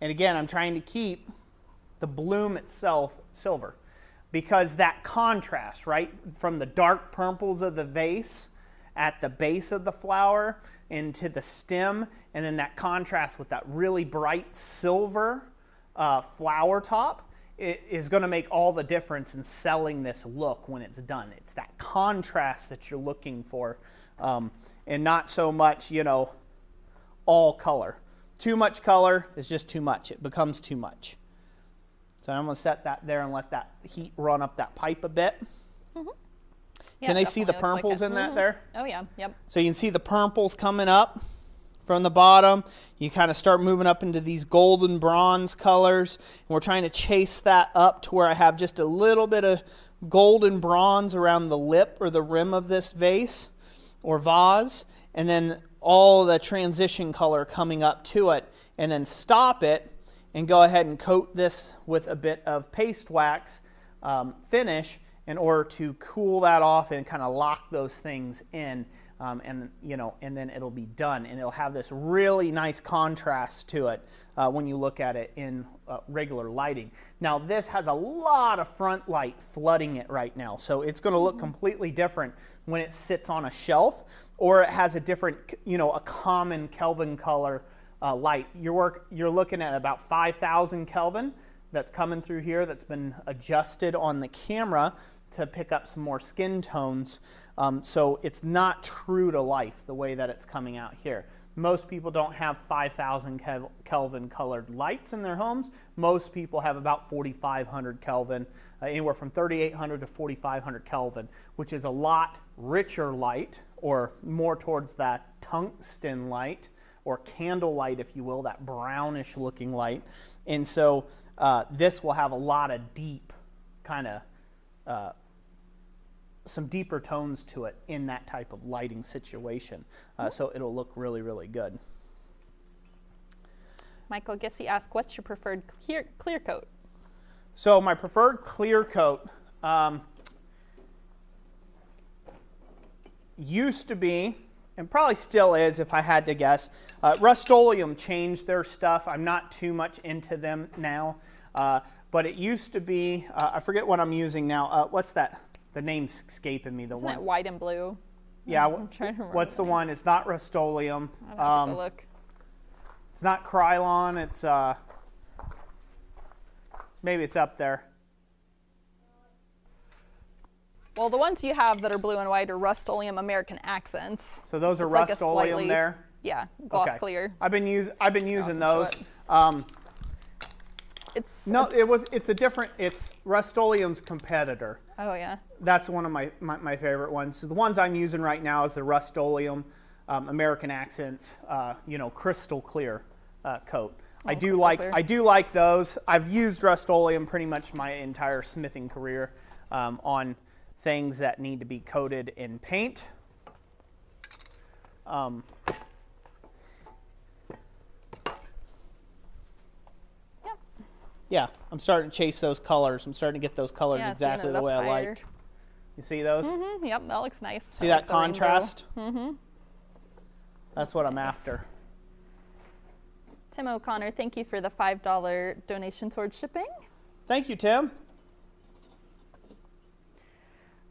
And again, I'm trying to keep the bloom itself silver, because that contrast, right, from the dark purples of the vase at the base of the flower into the stem, and then that contrast with that really bright silver flower top, is going to make all the difference in selling this look when it's done. It's that contrast that you're looking for, and not so much, you know, all color. Too much color is just too much. It becomes too much. So I'm going to set that there and let that heat run up that pipe a bit. Yeah, Can they see the definitely looks purples in that there? Oh yeah, yep. So you can see the purples coming up from the bottom. You kind of start moving up into these golden bronze colors. And we're trying to chase that up to where I have just a little bit of golden bronze around the lip or the rim of this vase or vase. And then all the transition color coming up to it. And then stop it and go ahead and coat this with a bit of paste wax finish in order to cool that off and kind of lock those things in, and then it'll be done, and it'll have this really nice contrast to it when you look at it in regular lighting. Now this has a lot of front light flooding it right now, so it's going to look completely different when it sits on a shelf, or it has a different, a common Kelvin color light. You're looking at about 5,000 Kelvin that's coming through here, that's been adjusted on the camera to pick up some more skin tones. So it's not true to life the way that it's coming out here. Most people don't have 5,000 Kelvin colored lights in their homes. Most people have about 4,500 Kelvin, anywhere from 3,800 to 4,500 Kelvin, which is a lot richer light, or more towards that tungsten light, or candle light, if you will, that brownish looking light. And so this will have a lot of deep kind of some deeper tones to it in that type of lighting situation. So it'll look really, really good. Michael Gissy asked, what's your preferred clear coat? So my preferred clear coat used to be, and probably still is if I had to guess, Rust-Oleum changed their stuff. I'm not too much into them now, but it used to be, I forget what I'm using now. What's that? The name's escaping me. Isn't it white and blue? Yeah. I'm trying to remember what's the one? It's not Rust-Oleum. I'd have to look. It's not Krylon. It's maybe it's up there. Well, the ones you have that are blue and white are Rust-Oleum American Accents. So those are It's like a Rust-Oleum slightly- there. Yeah, gloss Okay. clear. I've been using those. It's No, it's a different. It's Rust-Oleum's competitor. Oh yeah. That's one of my favorite ones. So the ones I'm using right now is the Rust-Oleum American Accents, crystal clear coat. I do like those. I've used Rust-Oleum pretty much my entire smithing career on things that need to be coated in paint. Yeah, I'm starting to chase those colors. I'm starting to get those colors exactly the way I like. You see those? Mm-hmm. Yep, that looks nice. See that contrast? Mm-hmm. That's what I'm after. Tim O'Connor, thank you for the $5 donation towards shipping. Thank you, Tim.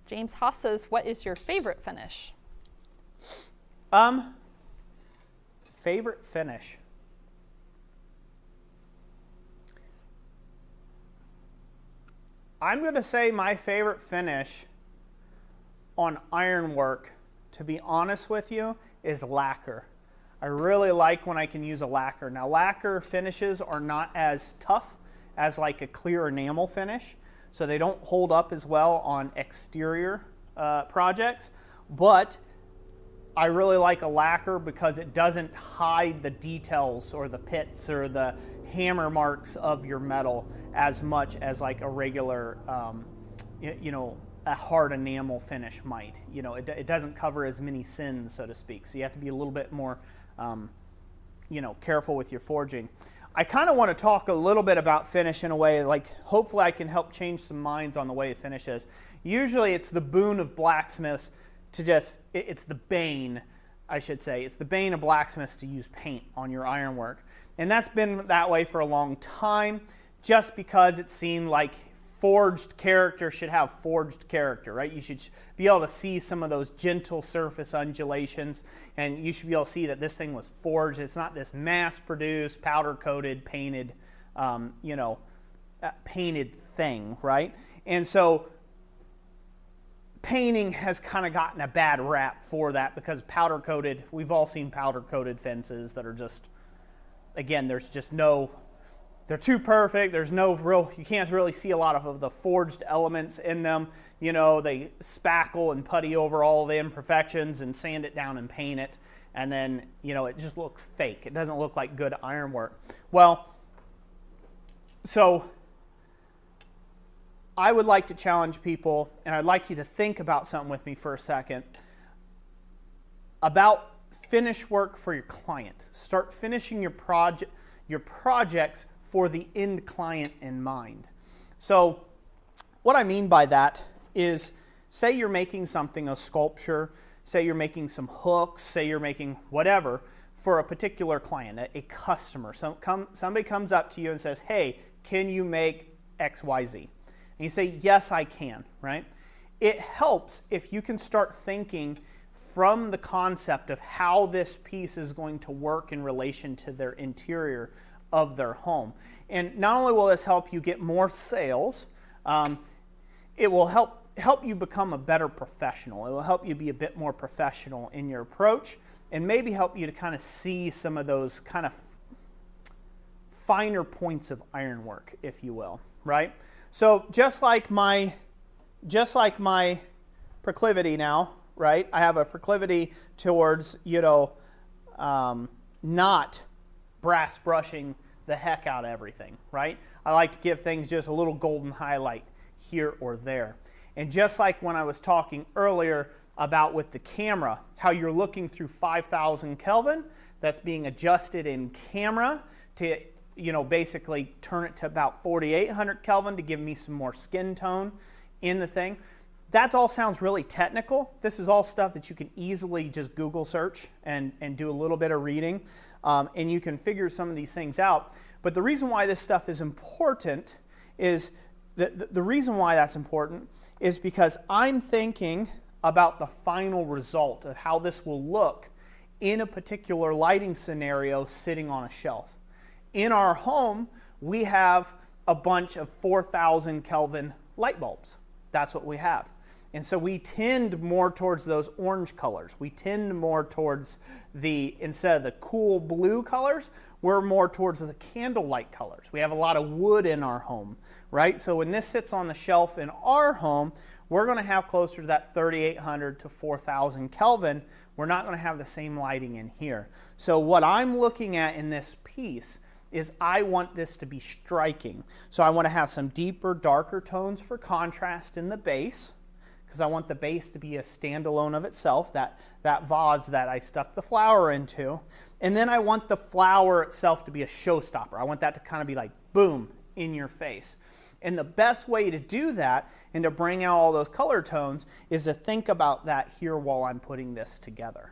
James Haas says, what is your favorite finish? Favorite finish. I'm going to say my favorite finish on ironwork, to be honest with you, is lacquer. I really like when I can use a lacquer. Now, lacquer finishes are not as tough as like a clear enamel finish, so they don't hold up as well on exterior projects, but I really like a lacquer because it doesn't hide the details or the pits or the hammer marks of your metal as much as like a regular, a hard enamel finish might. It doesn't cover as many sins, so to speak. So you have to be a little bit more, careful with your forging. I kind of want to talk a little bit about finish in a way, like hopefully I can help change some minds on the way finish is. Usually it's the boon of blacksmiths it's the bane, I should say. It's the bane of blacksmiths to use paint on your ironwork. And that's been that way for a long time, just because it seemed like forged character should have forged character, right? You should be able to see some of those gentle surface undulations, and you should be able to see that this thing was forged. It's not this mass-produced, powder-coated, painted, painted thing, right? And so painting has kind of gotten a bad rap for that because powder-coated, we've all seen powder-coated fences that are just, again, there's just no, they're too perfect. There's no real, you can't really see a lot of the forged elements in them. They spackle and putty over all the imperfections and sand it down and paint it. And then, it just looks fake. It doesn't look like good ironwork. Well, so I would like to challenge people, and I'd like you to think about something with me for a second about finish work for your client. Start finishing your projects for the end client in mind. So what I mean by that is, say you're making something, a sculpture, say you're making some hooks, say you're making whatever for a particular client, a customer. Somebody comes up to you and says, hey, can you make XYZ? And you say, yes, I can, right? It helps if you can start thinking from the concept of how this piece is going to work in relation to their interior of their home. And not only will this help you get more sales, it will help help you become a better professional. It will help you be a bit more professional in your approach, and maybe help you to kind of see some of those kind of finer points of ironwork, if you will, right? So just like my proclivity now, right? I have a proclivity towards, not brass brushing the heck out of everything, right? I like to give things just a little golden highlight here or there. And just like when I was talking earlier about with the camera, how you're looking through 5,000 Kelvin, that's being adjusted in camera to, basically turn it to about 4,800 Kelvin to give me some more skin tone in the thing. That all sounds really technical. This is all stuff that you can easily just Google search and do a little bit of reading, and you can figure some of these things out. But the reason why this stuff is important is, the reason why that's important is because I'm thinking about the final result of how this will look in a particular lighting scenario sitting on a shelf. In our home, we have a bunch of 4,000 Kelvin light bulbs. That's what we have. And so we tend more towards those orange colors. We tend more towards instead of the cool blue colors, we're more towards the candlelight colors. We have a lot of wood in our home, right? So when this sits on the shelf in our home, we're going to have closer to that 3,800 to 4,000 Kelvin. We're not going to have the same lighting in here. So what I'm looking at in this piece is I want this to be striking. So I want to have some deeper, darker tones for contrast in the base, because I want the base to be a standalone of itself, that vase that I stuck the flower into. And then I want the flower itself to be a showstopper. I want that to kind of be like, boom, in your face. And the best way to do that and to bring out all those color tones is to think about that here while I'm putting this together.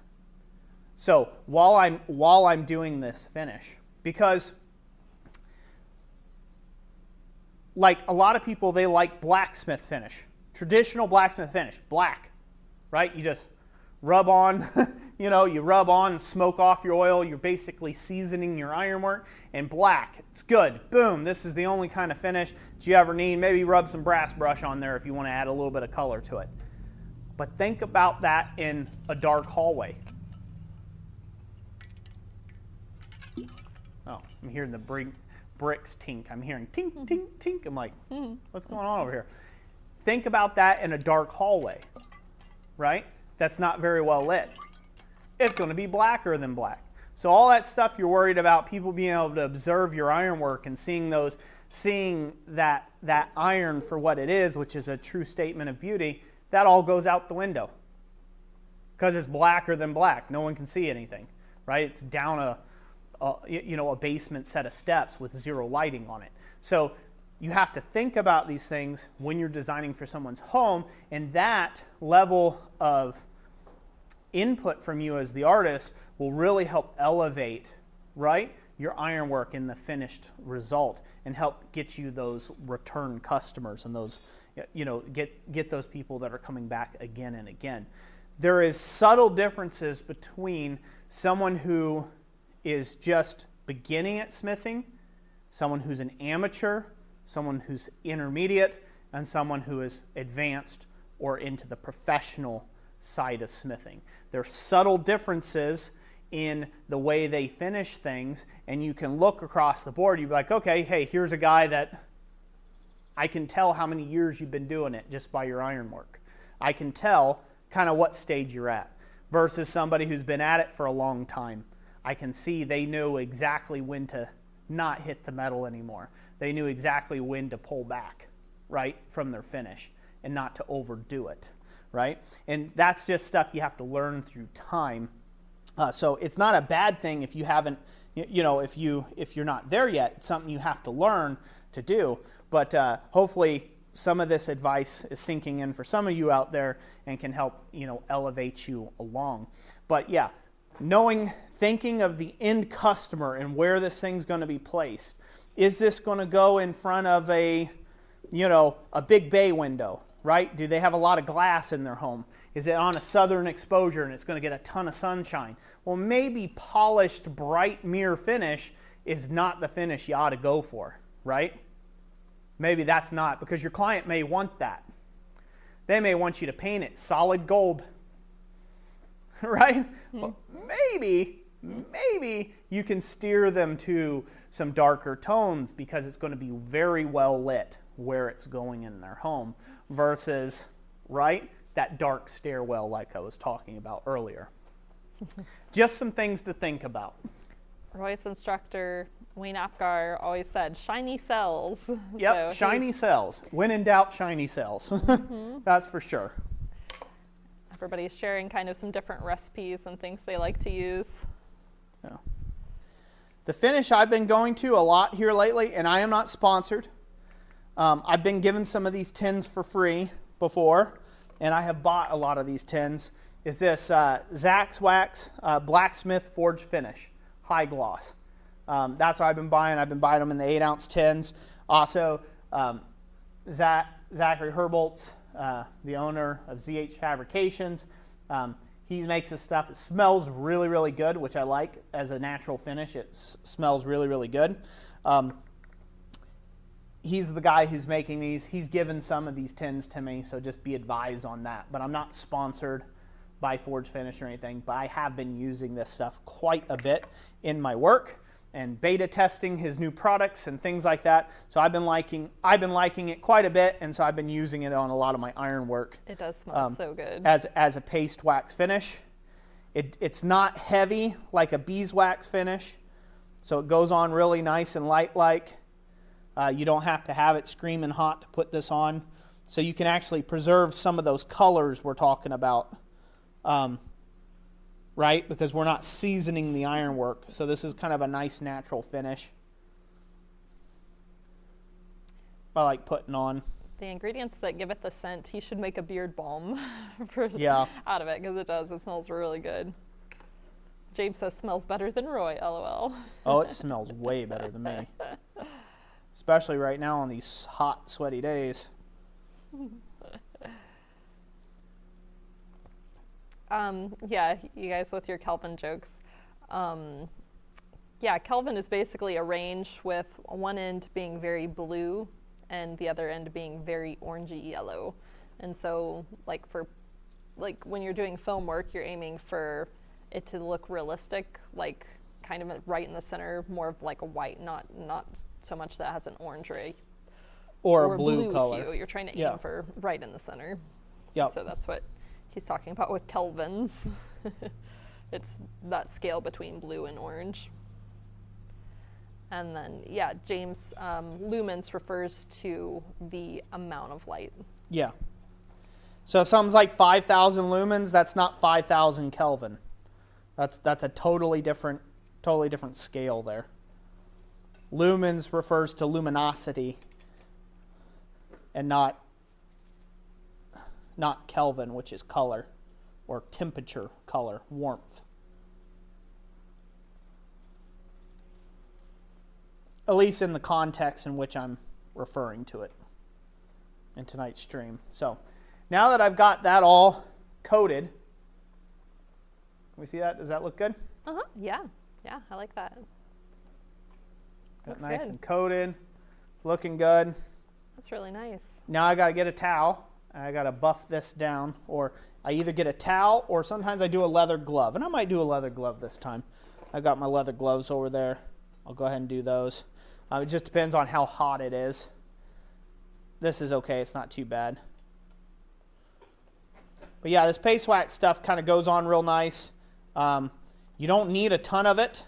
So while I'm doing this finish, because like a lot of people, they like blacksmith finish. Traditional blacksmith finish, black, right? You just rub on, you rub on and smoke off your oil. You're basically seasoning your ironwork, and black. It's good. Boom. This is the only kind of finish that you ever need. Maybe rub some brass brush on there if you want to add a little bit of color to it. But think about that in a dark hallway. Oh, I'm hearing the bricks tink. I'm hearing tink, tink, tink. I'm like, what's going on over here? Think about that in a dark hallway, right? That's not very well lit. It's going to be blacker than black. So all that stuff you're worried about, people being able to observe your ironwork and seeing that iron for what it is, which is a true statement of beauty, that all goes out the window because it's blacker than black. No one can see anything, right? It's down a basement set of steps with zero lighting on it. So you have to think about these things when you're designing for someone's home, and that level of input from you as the artist will really help elevate, right, your ironwork in the finished result and help get you those return customers and those, get those people that are coming back again and again. There is subtle differences between someone who is just beginning at smithing, someone who's an amateur, someone who's intermediate, and someone who is advanced or into the professional side of smithing. There are subtle differences in the way they finish things, and you can look across the board. You'd be like, okay, hey, here's a guy that I can tell how many years you've been doing it just by your ironwork. I can tell kind of what stage you're at, versus somebody who's been at it for a long time. I can see they know exactly when to not hit the metal anymore. They knew exactly when to pull back, right, from their finish and not to overdo it, right? And that's just stuff you have to learn through time. So it's not a bad thing if you haven't, if you're not there yet. It's something you have to learn to do. But hopefully some of this advice is sinking in for some of you out there and can help, elevate you along. But yeah, thinking of the end customer and where this thing's going to be placed. Is this going to go in front of a big bay window, right? Do they have a lot of glass in their home? Is it on a southern exposure and it's going to get a ton of sunshine? Well, maybe polished, bright mirror finish is not the finish you ought to go for, right? Maybe that's not, because your client may want that. They may want you to paint it solid gold, right? But maybe you can steer them to some darker tones because it's going to be very well lit where it's going in their home versus, right, that dark stairwell like I was talking about earlier. Just some things to think about. Roy's instructor, Wayne Apgar, always said, shiny cells. Yep, So shiny cells. When in doubt, shiny cells. That's for sure. everybody's sharing kind of some different recipes and things they like to use. Yeah. The finish I've been going to a lot here lately, and I am not sponsored. I've been given some of these tins for free before, and I have bought a lot of these tins, is this Zax Wax Blacksmith Forge Finish High Gloss. That's what I've been buying. I've been buying them in the 8-ounce tins. Also, Zachary Herboltz, the owner of ZH Fabrications, he makes this stuff. It smells really, really good, which I like as a natural finish. It smells really, really good. He's the guy who's making these. He's given some of these tins to me, so just be advised on that. But I'm not sponsored by Forge Finish or anything, but I have been using this stuff quite a bit in my work and beta testing his new products and things like that. So I've been liking it quite a bit, and so I've been using it on a lot of my ironwork. It does smell so good. As a paste wax finish. It's not heavy like a beeswax finish, so it goes on really nice and light-like. You don't have to have it screaming hot to put this on. So you can actually preserve some of those colors we're talking about, right? Because we're not seasoning the ironwork. So this is kind of a nice natural finish I like putting on. The ingredients that give it the scent, he should make a beard balm out of it, because it does. It smells really good. James says smells better than Roy, LOL. Oh, it smells way better than me. Especially right now on these hot, sweaty days. Yeah, you guys with your Kelvin jokes. Yeah, Kelvin is basically a range with one end being very blue and the other end being very orangey yellow. And so like when you're doing film work, you're aiming for it to look realistic, like kind of right in the center, more of like a white, not so much that has an orange or a blue color hue. You're trying to aim for right in the center. Yep. So that's what he's talking about with Kelvins. It's that scale between blue and orange. And then, yeah, James, lumens refers to the amount of light. Yeah. So if something's like 5,000 lumens, that's not 5,000 Kelvin. That's a totally different scale there. Lumens refers to luminosity and not Kelvin, which is color, or temperature, color, warmth. At least in the context in which I'm referring to it in tonight's stream. So now that I've got that all coated, can we see that? Does that look good? Uh-huh, yeah, I like that. Got Looks nice good. and coated. It's looking good. That's really nice. Now I got to get a towel. I got to buff this down, or I either get a towel or sometimes I do a leather glove, and I might do a leather glove this time. I've got my leather gloves over there. I'll go ahead and do those. It just depends on how hot it is. This is okay. It's not too bad. But yeah, this paste wax stuff kind of goes on real nice. You don't need a ton of it.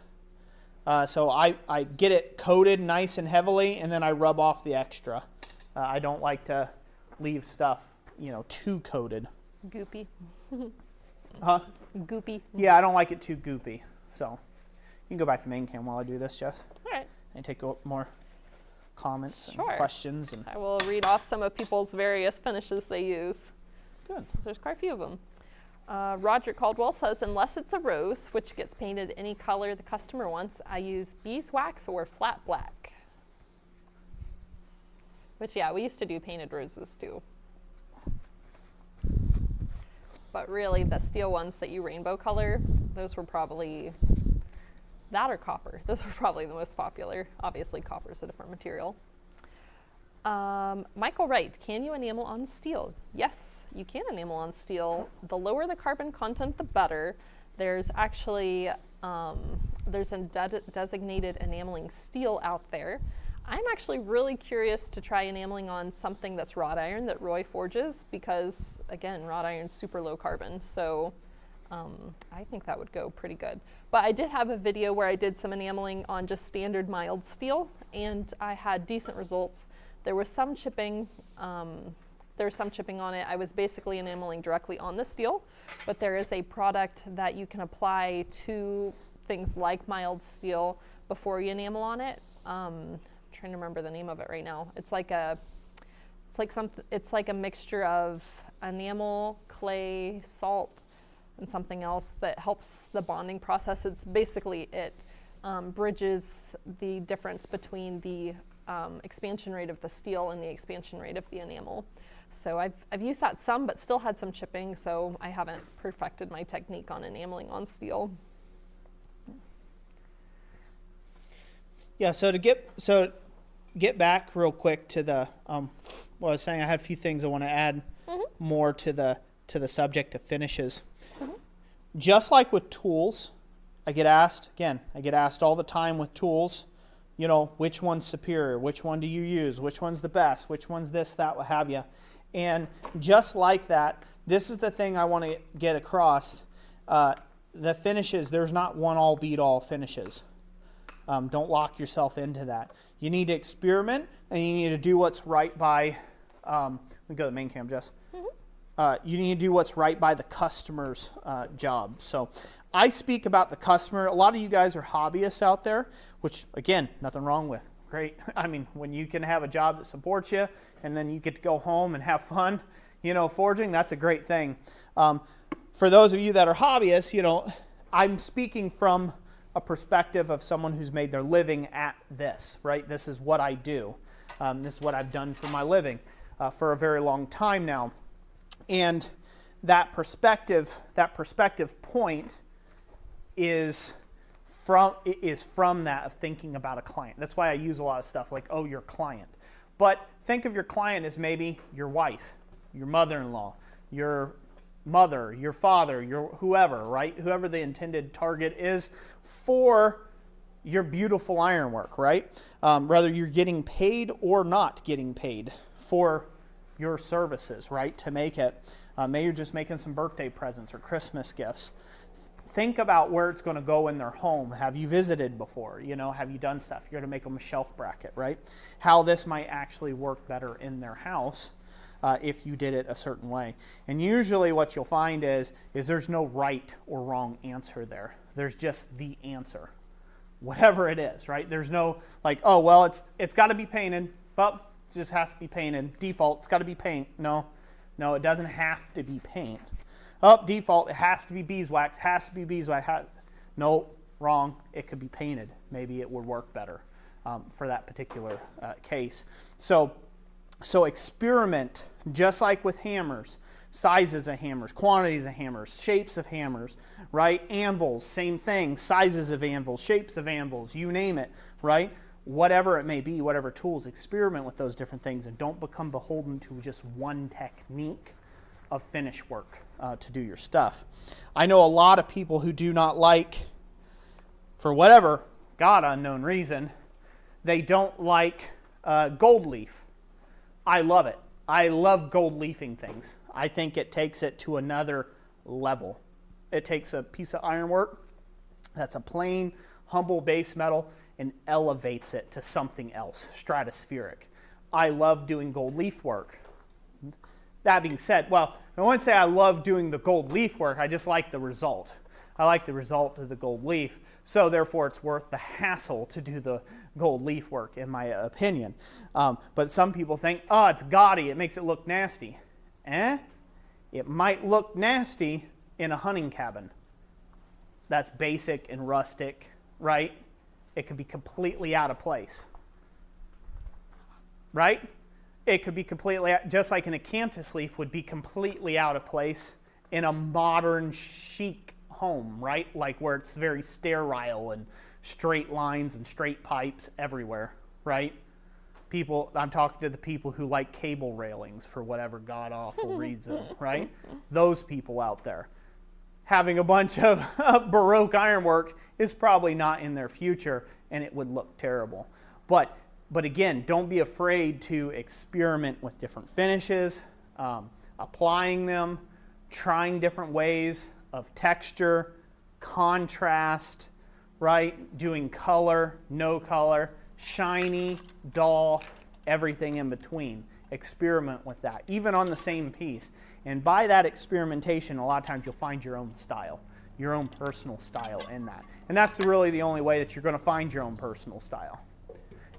So I get it coated nice and heavily, and then I rub off the extra. I don't like to leave stuff, too coated. Goopy. Huh? Goopy. Yeah, I don't like it too goopy. So you can go back to main cam while I do this, Jess. All right. And take more comments and Sure. questions. And I will read off some of people's various finishes they use. good. There's quite a few of them. Roger Caldwell says, unless it's a rose, which gets painted any color the customer wants, I use beeswax or flat black. Which, yeah, we used to do painted roses too. But really, the steel ones that you rainbow color, those were probably, that or copper. Those were probably the most popular. Obviously, copper is a different material. Michael Wright, can you enamel on steel? Yes, you can enamel on steel. The lower the carbon content, the better. There's actually, there's a designated enameling steel out there. I'm actually really curious to try enameling on something that's wrought iron that Roy forges because, again, wrought iron's super low carbon. So I think that would go pretty good. But I did have a video where I did some enameling on just standard mild steel, and I had decent results. There was some chipping. There's some chipping on it. I was basically enameling directly on the steel, but there is a product that you can apply to things like mild steel before you enamel on it. I'm trying to remember the name of it right now. It's like a mixture of enamel, clay, salt, and something else that helps the bonding process. It's basically, it bridges the difference between the expansion rate of the steel and the expansion rate of the enamel. So I've used that some, but still had some chipping, so I haven't perfected my technique on enameling on steel. Yeah, so to get back real quick to the what I was saying, I had a few things I want to add more to the subject of finishes. Just like with tools, I get asked all the time with tools, you know, which one's superior, which one do you use, which one's the best, which one's this, that, what have you. And just like that, this is the thing I want to get across. The finishes, there's not one all beat all finishes. Don't lock yourself into that. You need to experiment, and you need to do what's right by, let me go to the main cam, Jess. You need to do what's right by the customer's job. So I speak about the customer. A lot of you guys are hobbyists out there, which, again, nothing wrong with. Great. I mean, when you can have a job that supports you, and then you get to go home and have fun, you know, forging, that's a great thing. For those of you that are hobbyists, you know, I'm speaking from a perspective of someone who's made their living at this, right? This is what I do. This is what I've done for my living for a very long time now. And that perspective point is from that of thinking about a client. That's why I use a lot of stuff like, oh, your client. But think of your client as maybe your wife, your mother-in-law, your mother, your father, your whoever, right? Whoever the intended target is for your beautiful ironwork, right? Whether you're getting paid or not getting paid for your services, right, to make it. Maybe you're just making some birthday presents or Christmas gifts. Think about where it's going to go in their home. Have you visited before? You know, have you done stuff? You're going to make them a shelf bracket, right? How this might actually work better in their house if you did it a certain way. And usually what you'll find is there's no right or wrong answer there. There's just the answer, whatever it is, right? There's no like, oh, well, it's got to be painted, but it just has to be painted. Default, it's got to be paint. No, it doesn't have to be paint. Oh, default, it has to be beeswax, no, wrong, it could be painted. Maybe it would work better for that particular case. So experiment, just like with hammers, sizes of hammers, quantities of hammers, shapes of hammers, right? Anvils, same thing, sizes of anvils, shapes of anvils, you name it, right? Whatever it may be, whatever tools, experiment with those different things and don't become beholden to just one technique of finish work to do your stuff. I know a lot of people who do not like, for whatever, God unknown reason, they don't like gold leaf. I love it. I love gold leafing things. I think it takes it to another level. It takes a piece of ironwork that's a plain, humble base metal and elevates it to something else, stratospheric. I love doing gold leaf work. That being said, well, I wouldn't say I love doing the gold leaf work, I just like the result. I like the result of the gold leaf, so therefore it's worth the hassle to do the gold leaf work, in my opinion. But some people think, oh, it's gaudy, it makes it look nasty. It might look nasty in a hunting cabin. That's basic and rustic, right? It could be completely out of place, right? It could be completely, just like an acanthus leaf would be completely out of place in a modern chic home, right? Like where it's very sterile and straight lines and straight pipes everywhere, right? I'm talking to the people who like cable railings for whatever god-awful reason, right? Those people out there. Having a bunch of Baroque ironwork is probably not in their future, and it would look terrible. But again, don't be afraid to experiment with different finishes, applying them, trying different ways of texture, contrast, right? Doing color, no color, shiny, dull, everything in between. Experiment with that, even on the same piece. And by that experimentation, a lot of times you'll find your own style, your own personal style in that. And that's really the only way that you're going to find your own personal style,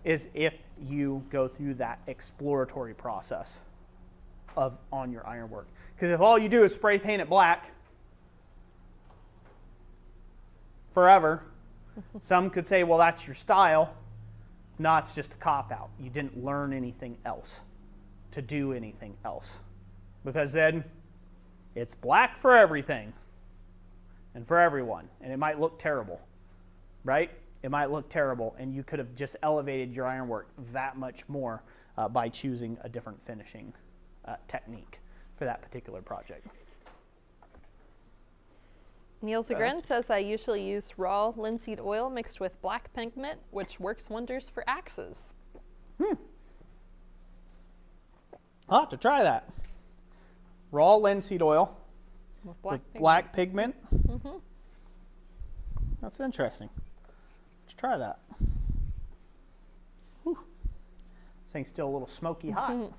is if you go through that exploratory process on your ironwork. Because if all you do is spray paint it black forever, some could say, well, that's your style. No, it's just a cop-out. You didn't learn anything else to do anything else. Because then it's black for everything and for everyone. And it might look terrible, right? It might look terrible, and you could have just elevated your ironwork that much more by choosing a different finishing technique for that particular project. Neil Zagren says, I usually use raw linseed oil mixed with black pigment, which works wonders for axes. I'll have to try that. Raw linseed oil with black pigment. That's interesting. Let's try that. Whew. This thing's still a little smoky hot.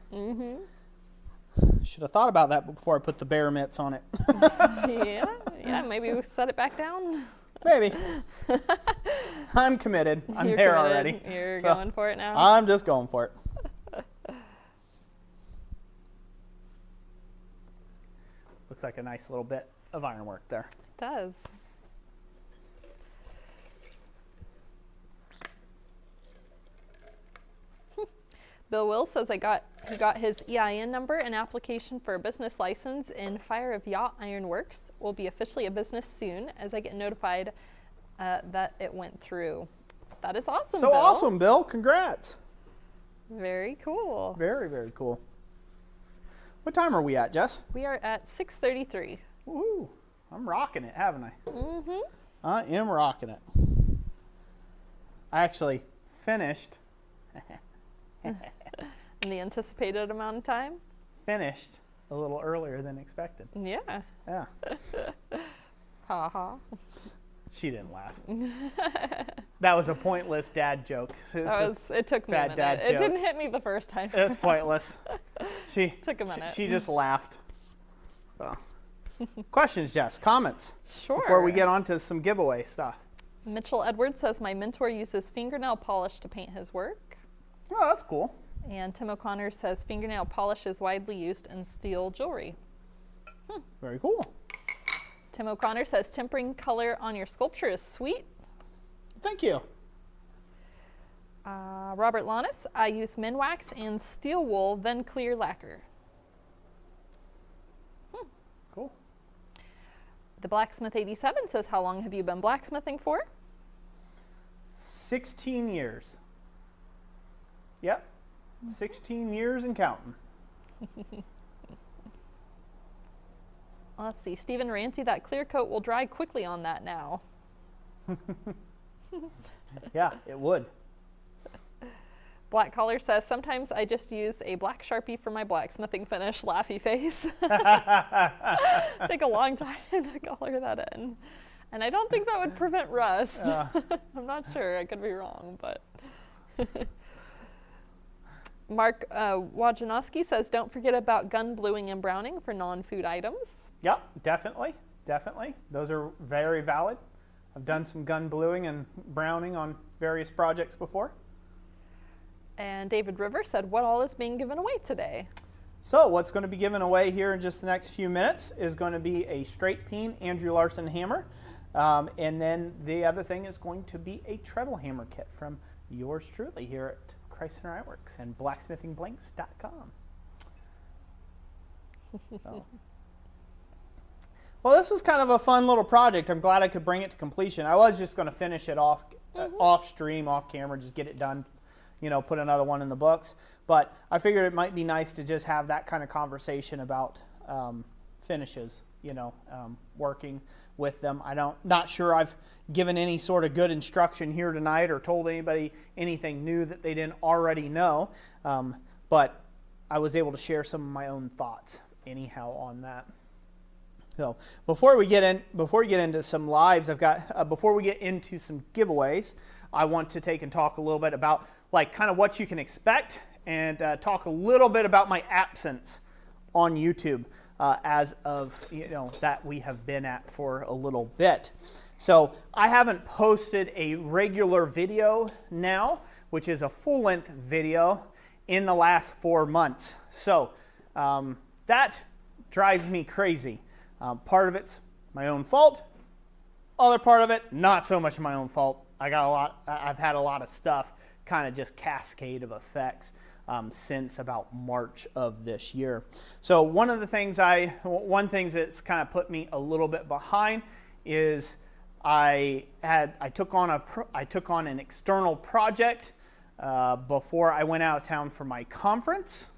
Should have thought about that before I put the bear mitts on it. Yeah, maybe we set it back down. Maybe. I'm committed. I'm You're there committed. already. You're going for it now? I'm just going for it. Looks like a nice little bit of ironwork there. It does. Bill Will says he got his EIN number and application for a business license in Fire of Yacht Ironworks. Will be officially a business soon as I get notified that it went through. That is awesome, So Bill. awesome, Bill. Congrats. Very cool. Very, very cool. What time are we at, Jess? We are at 6:33. Woohoo. I'm rocking it, haven't I? I am rocking it. I actually finished In the anticipated amount of time? finished a little earlier than expected. Yeah. Yeah. Ha ha. She didn't laugh. That was a pointless dad joke. It took me a Bad minute. dad It joke. didn't hit me the first time. It was pointless. Took a minute. She just laughed. So. Questions, Jess? Comments? Sure. Before we get on to some giveaway stuff. Mitchell Edwards says, my mentor uses fingernail polish to paint his work. Oh, that's cool. And Tim O'Connor says, fingernail polish is widely used in steel jewelry. Very cool. Tim O'Connor says, tempering color on your sculpture is sweet. Thank you. Robert Lanis, I use Minwax and steel wool, then clear lacquer. Cool. The Blacksmith 87 says, how long have you been blacksmithing for? 16 years. Yep. 16 years and counting. Let's see. Stephen Rancy, that clear coat will dry quickly on that now. Yeah, it would. Black Collar says, sometimes I just use a black Sharpie for my blacksmithing finish, laughy face. Take a long time to color that in. And I don't think that would prevent rust. I'm not sure. I could be wrong, but. Mark Wajanowski says, don't forget about gun bluing and browning for non-food items. Yep, definitely. Definitely. Those are very valid. I've done some gun bluing and browning on various projects before. And David River said, what all is being given away today? So what's going to be given away here in just the next few minutes is going to be a straight peen Andrew Larson hammer. And then the other thing is going to be a treadle hammer kit from yours truly here at Christ Center Ironworks and blacksmithingblanks.com. So. Well, this was kind of a fun little project. I'm glad I could bring it to completion. I was just going to finish it off stream, off camera, just get it done, you know, put another one in the books. But I figured it might be nice to just have that kind of conversation about finishes, you know, working with them. Not sure I've given any sort of good instruction here tonight or told anybody anything new that they didn't already know, but I was able to share some of my own thoughts anyhow on that. So before we get into some lives, before we get into some giveaways, I want to take and talk a little bit about like kind of what you can expect, and talk a little bit about my absence on YouTube as of, you know, that we have been at for a little bit. So I haven't posted a regular video now, which is a full-length video, in the last 4 months. So that drives me crazy. Part of it's my own fault. Other part of it, not so much my own fault. I've had a lot of stuff kind of just cascade of effects since about March of this year. So one thing that's kind of put me a little bit behind is I took on an external project before I went out of town for my conference,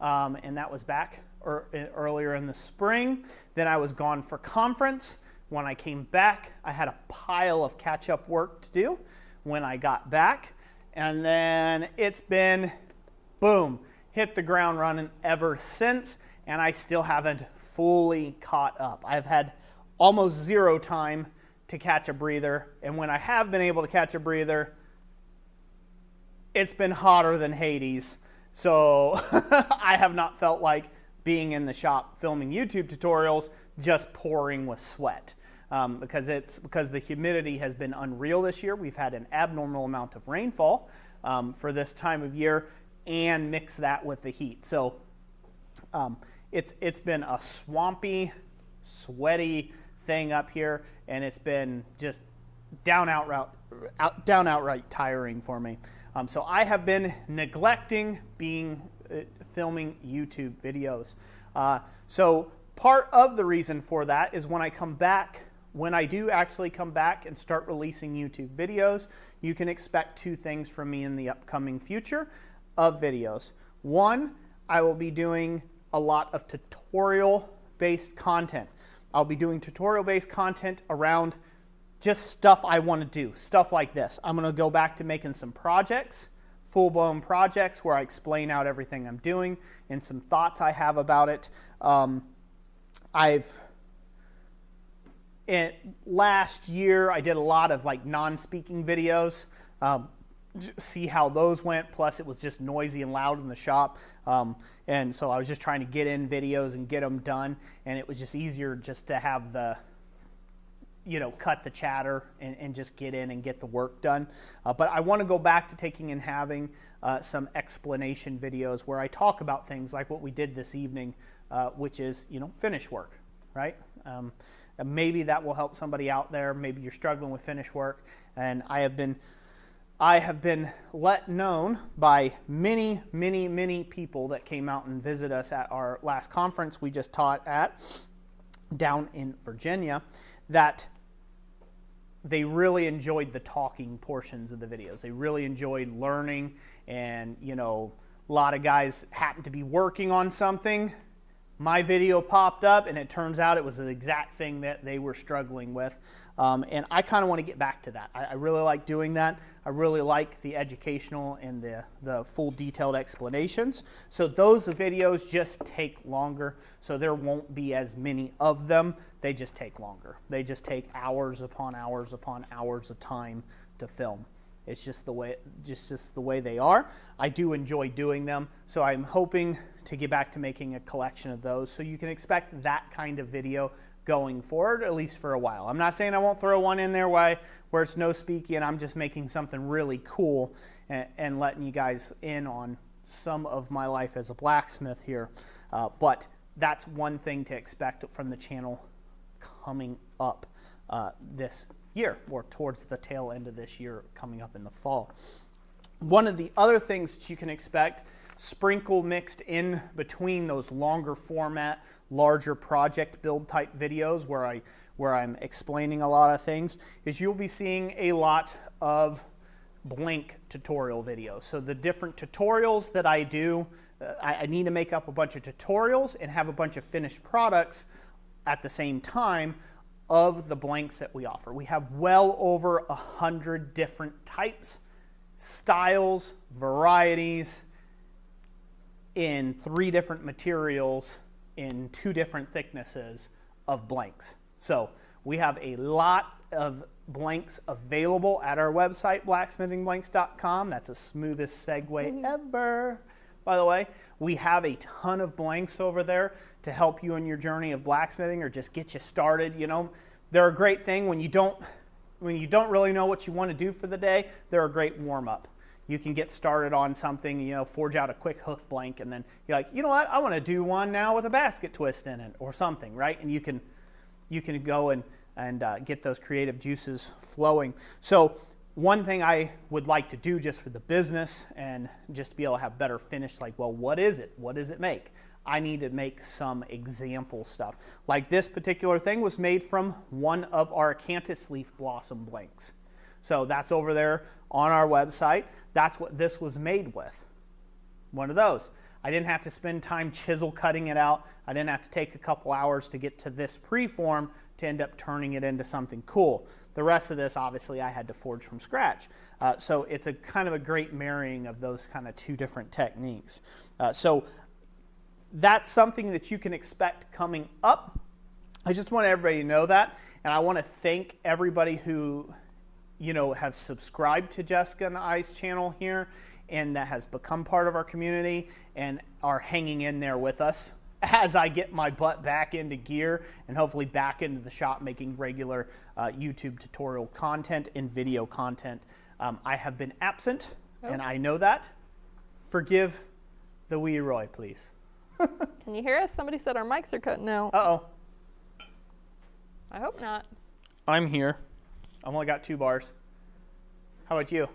and that was back earlier in the spring. Then I was gone for conference. When I came back, I had a pile of catch-up work to do when I got back, and then it's been, boom, hit the ground running ever since, and I still haven't fully caught up. I've had almost zero time to catch a breather, and when I have been able to catch a breather, it's been hotter than Hades. So I have not felt like being in the shop filming YouTube tutorials just pouring with sweat, because the humidity has been unreal this year. We've had an abnormal amount of rainfall for this time of year, and mix that with the heat. So it's been a swampy, sweaty thing up here, and it's been just down outright tiring for me. So I have been neglecting filming YouTube videos. So part of the reason for that is when I do actually come back and start releasing YouTube videos, you can expect 2 things from me in the upcoming future of videos. One, I will be doing a lot of tutorial-based content. I'll be doing tutorial-based content around just stuff I want to do, stuff like this. I'm going to go back to making some projects, full-blown projects, where I explain out everything I'm doing and some thoughts I have about it. Last year, I did a lot of like non-speaking videos. See how those went. Plus, it was just noisy and loud in the shop, and so I was just trying to get in videos and get them done. And it was just easier just to have cut the chatter and just get in and get the work done. But I want to go back to taking and having some explanation videos where I talk about things like what we did this evening, which is, finish work, right? Maybe that will help somebody out there. Maybe you're struggling with finish work. And I have been let known by many, many, many people that came out and visit us at our last conference we just taught at down in Virginia, that they really enjoyed the talking portions of the videos. They really enjoyed learning, and a lot of guys happened to be working on something. My video popped up, and it turns out it was the exact thing that they were struggling with. And I kind of want to get back to that. I really like doing that. I really like the educational and the full detailed explanations. So those videos just take longer, so there won't be as many of them. They just take longer. They just take hours upon hours upon hours of time to film. It's just the way they are. I do enjoy doing them, so I'm hoping to get back to making a collection of those, so you can expect that kind of video going forward, at least for a while. I'm not saying I won't throw one in there where it's no speaky and I'm just making something really cool and letting you guys in on some of my life as a blacksmith here. But that's one thing to expect from the channel coming up this year, or towards the tail end of this year, coming up in the fall. One of the other things that you can expect, sprinkle mixed in between those longer format, larger project build type videos where I'm explaining a lot of things, is you'll be seeing a lot of blank tutorial videos. So the different tutorials that I do, I need to make up a bunch of tutorials and have a bunch of finished products at the same time of the blanks that we offer. We have well over 100 different types, styles, varieties in 3 different materials in 2 different thicknesses of blanks. So we have a lot of blanks available at our website, blacksmithingblanks.com. That's the smoothest segue ever, by the way. We have a ton of blanks over there to help you in your journey of blacksmithing or just get you started. You know, they're a great thing when you don't really know what you want to do for the day. They're a great warm-up. You can get started on something, you know, forge out a quick hook blank, and then you're like, you know what, I want to do one now with a basket twist in it or something, right? And you can go and get those creative juices flowing. So one thing I would like to do just for the business and just to be able to have better finish, like, well, what is it? What does it make? I need to make some example stuff. Like this particular thing was made from one of our acanthus leaf blossom blanks. So that's over there on our website. That's what this was made with. One of those. I didn't have to spend time chisel cutting it out. I didn't have to take a couple hours to get to this preform to end up turning it into something cool. The rest of this, obviously, I had to forge from scratch. So it's a kind of a great marrying of those kind of 2 different techniques. So that's something that you can expect coming up. I just want everybody to know that, and I want to thank everybody who, you know, have subscribed to Jessica and I's channel here and that has become part of our community and are hanging in there with us as I get my butt back into gear and hopefully back into the shop making regular YouTube tutorial content and video content. I have been absent, and I know that. Forgive the wee Roy, please. Can you hear us? Somebody said our mics are cutting out. Uh-oh. I hope not. I'm here. I've only got 2 bars. How about you?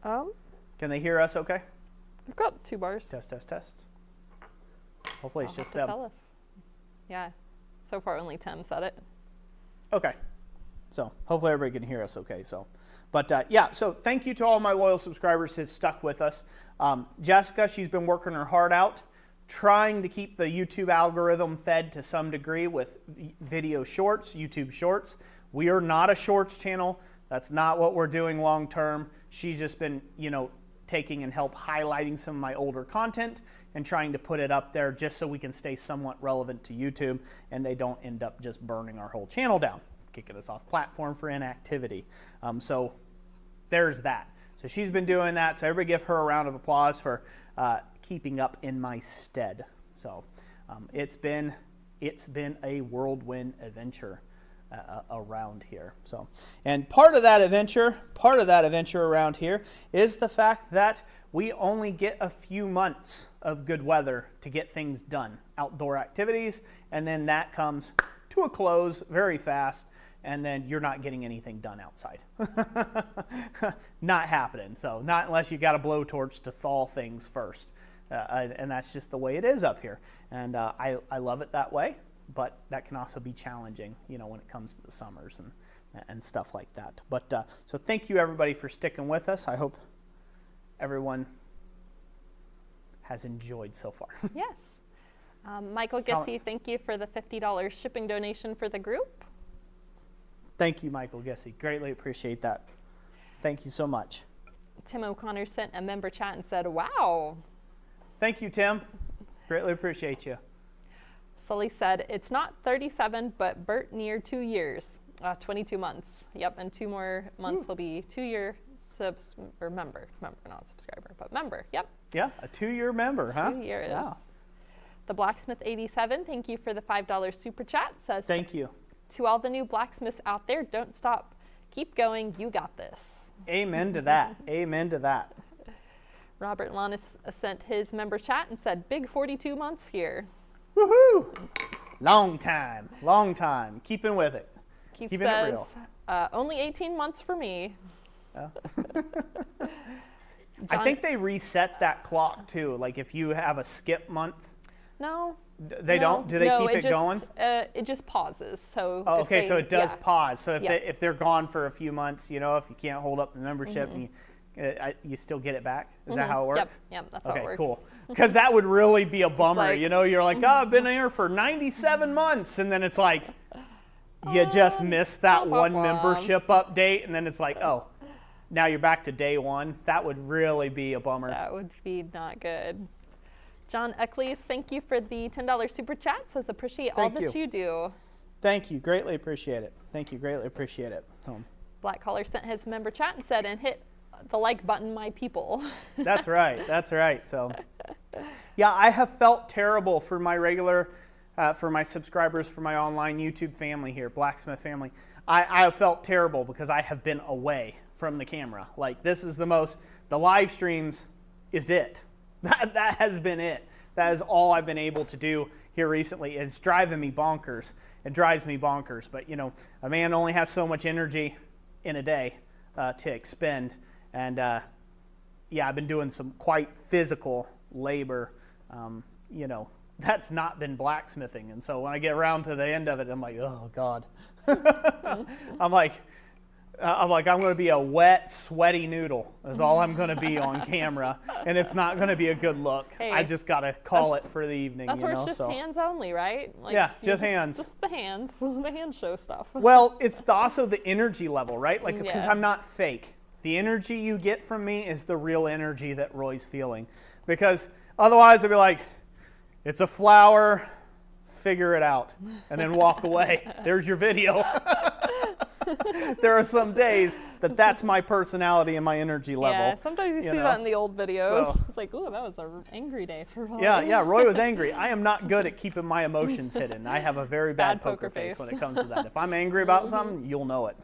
Can they hear us okay? I've got 2 bars. Test, test, test. Hopefully it's just them. them. Tell us. Yeah. So far only Tim said it. Okay. So hopefully everybody can hear us okay. So, but yeah, so thank you to all my loyal subscribers who've stuck with us. Jessica, she's been working her heart out, trying to keep the YouTube algorithm fed to some degree with video shorts, YouTube shorts. We are not a shorts channel. That's not what we're doing long term. She's just been, you know, taking and help highlighting some of my older content and trying to put it up there just so we can stay somewhat relevant to YouTube and they don't end up just burning our whole channel down, kicking us off platform for inactivity. So there's that. So she's been doing that. So everybody give her a round of applause for keeping up in my stead. So it's been a whirlwind adventure around here. So, and part of that adventure around here is the fact that we only get a few months of good weather to get things done, outdoor activities, and then that comes to a close very fast, and then you're not getting anything done outside. Not happening. So not unless you got a blowtorch to thaw things first. And that's just the way it is up here. And I love it that way. But that can also be challenging, you know, when it comes to the summers and stuff like that. But so thank you everybody for sticking with us. I hope everyone has enjoyed so far. Yes. Michael Gissy, thank you for the $50 shipping donation for the group. Thank you, Michael Gissy. Greatly appreciate that. Thank you so much. Tim O'Connor sent a member chat and said, wow. Thank you, Tim. Greatly appreciate you. Sully said, it's not 37, but Bert near 2 years, 22 months. Yep, and 2 more months will be 2-year member, not subscriber, but member, yep. Yeah, a 2-year member, huh? 2 years. Yeah. The Blacksmith 87, thank you for the $5 super chat, says, thank you. To all the new blacksmiths out there, don't stop. Keep going, you got this. Amen to that, amen to that. Robert Lannis sent his member chat and said, big 42 months here. Woohoo! Long time. Keeping with it. Keith Keeping says, it real. Only 18 months for me. I think they reset that clock too. Like if you have a skip month. No. They don't? Do they keep it going? It just pauses. So. Oh, okay, so it does yeah. pause. So if they're gone for a few months, you know, if you can't hold up the membership and you you still get it back? Is that how it works? Yep, that's how it works. Okay, cool. Because that would really be a bummer. like- You know, you're like, oh, I've been here for 97 months. And then it's like, you just missed that one membership update. And then it's like, oh, now you're back to day one. That would really be a bummer. That would be not good. John Eccles, thank you for the $10 super chat. Says appreciate all that you do. Thank you. Greatly appreciate it. Thank you. Greatly appreciate it. Black Collar sent his member chat and said, and hit the like button, my people. That's right. That's right. So, yeah, I have felt terrible for my regular, for my subscribers, for my online YouTube family here, Blacksmith family. I have felt terrible because I have been away from the camera. Like, this is the live streams is it. That has been it. That is all I've been able to do here recently. It's driving me bonkers. It drives me bonkers. But, you know, a man only has so much energy in a day to expend. And, yeah, I've been doing some quite physical labor. You know, that's not been blacksmithing. And so when I get around to the end of it, I'm like, oh, God. I'm going to be a wet, sweaty noodle is all I'm going to be on camera. And it's not going to be a good look. Hey, I just got to call it for the evening. That's where it's just hands only, right? Like, yeah, just hands. Just the hands. The hands show stuff. Well, it's also the energy level, right? Like, because I'm not fake. The energy you get from me is the real energy that Roy's feeling. Because otherwise I'd be like, it's a flower, figure it out, and then walk away. There's your video. There are some days that's my personality and my energy level. Yeah, sometimes you see that in the old videos. So, it's like, ooh, that was an angry day for Roy. Yeah, Roy was angry. I am not good at keeping my emotions hidden. I have a very bad poker face when it comes to that. If I'm angry about something, you'll know it.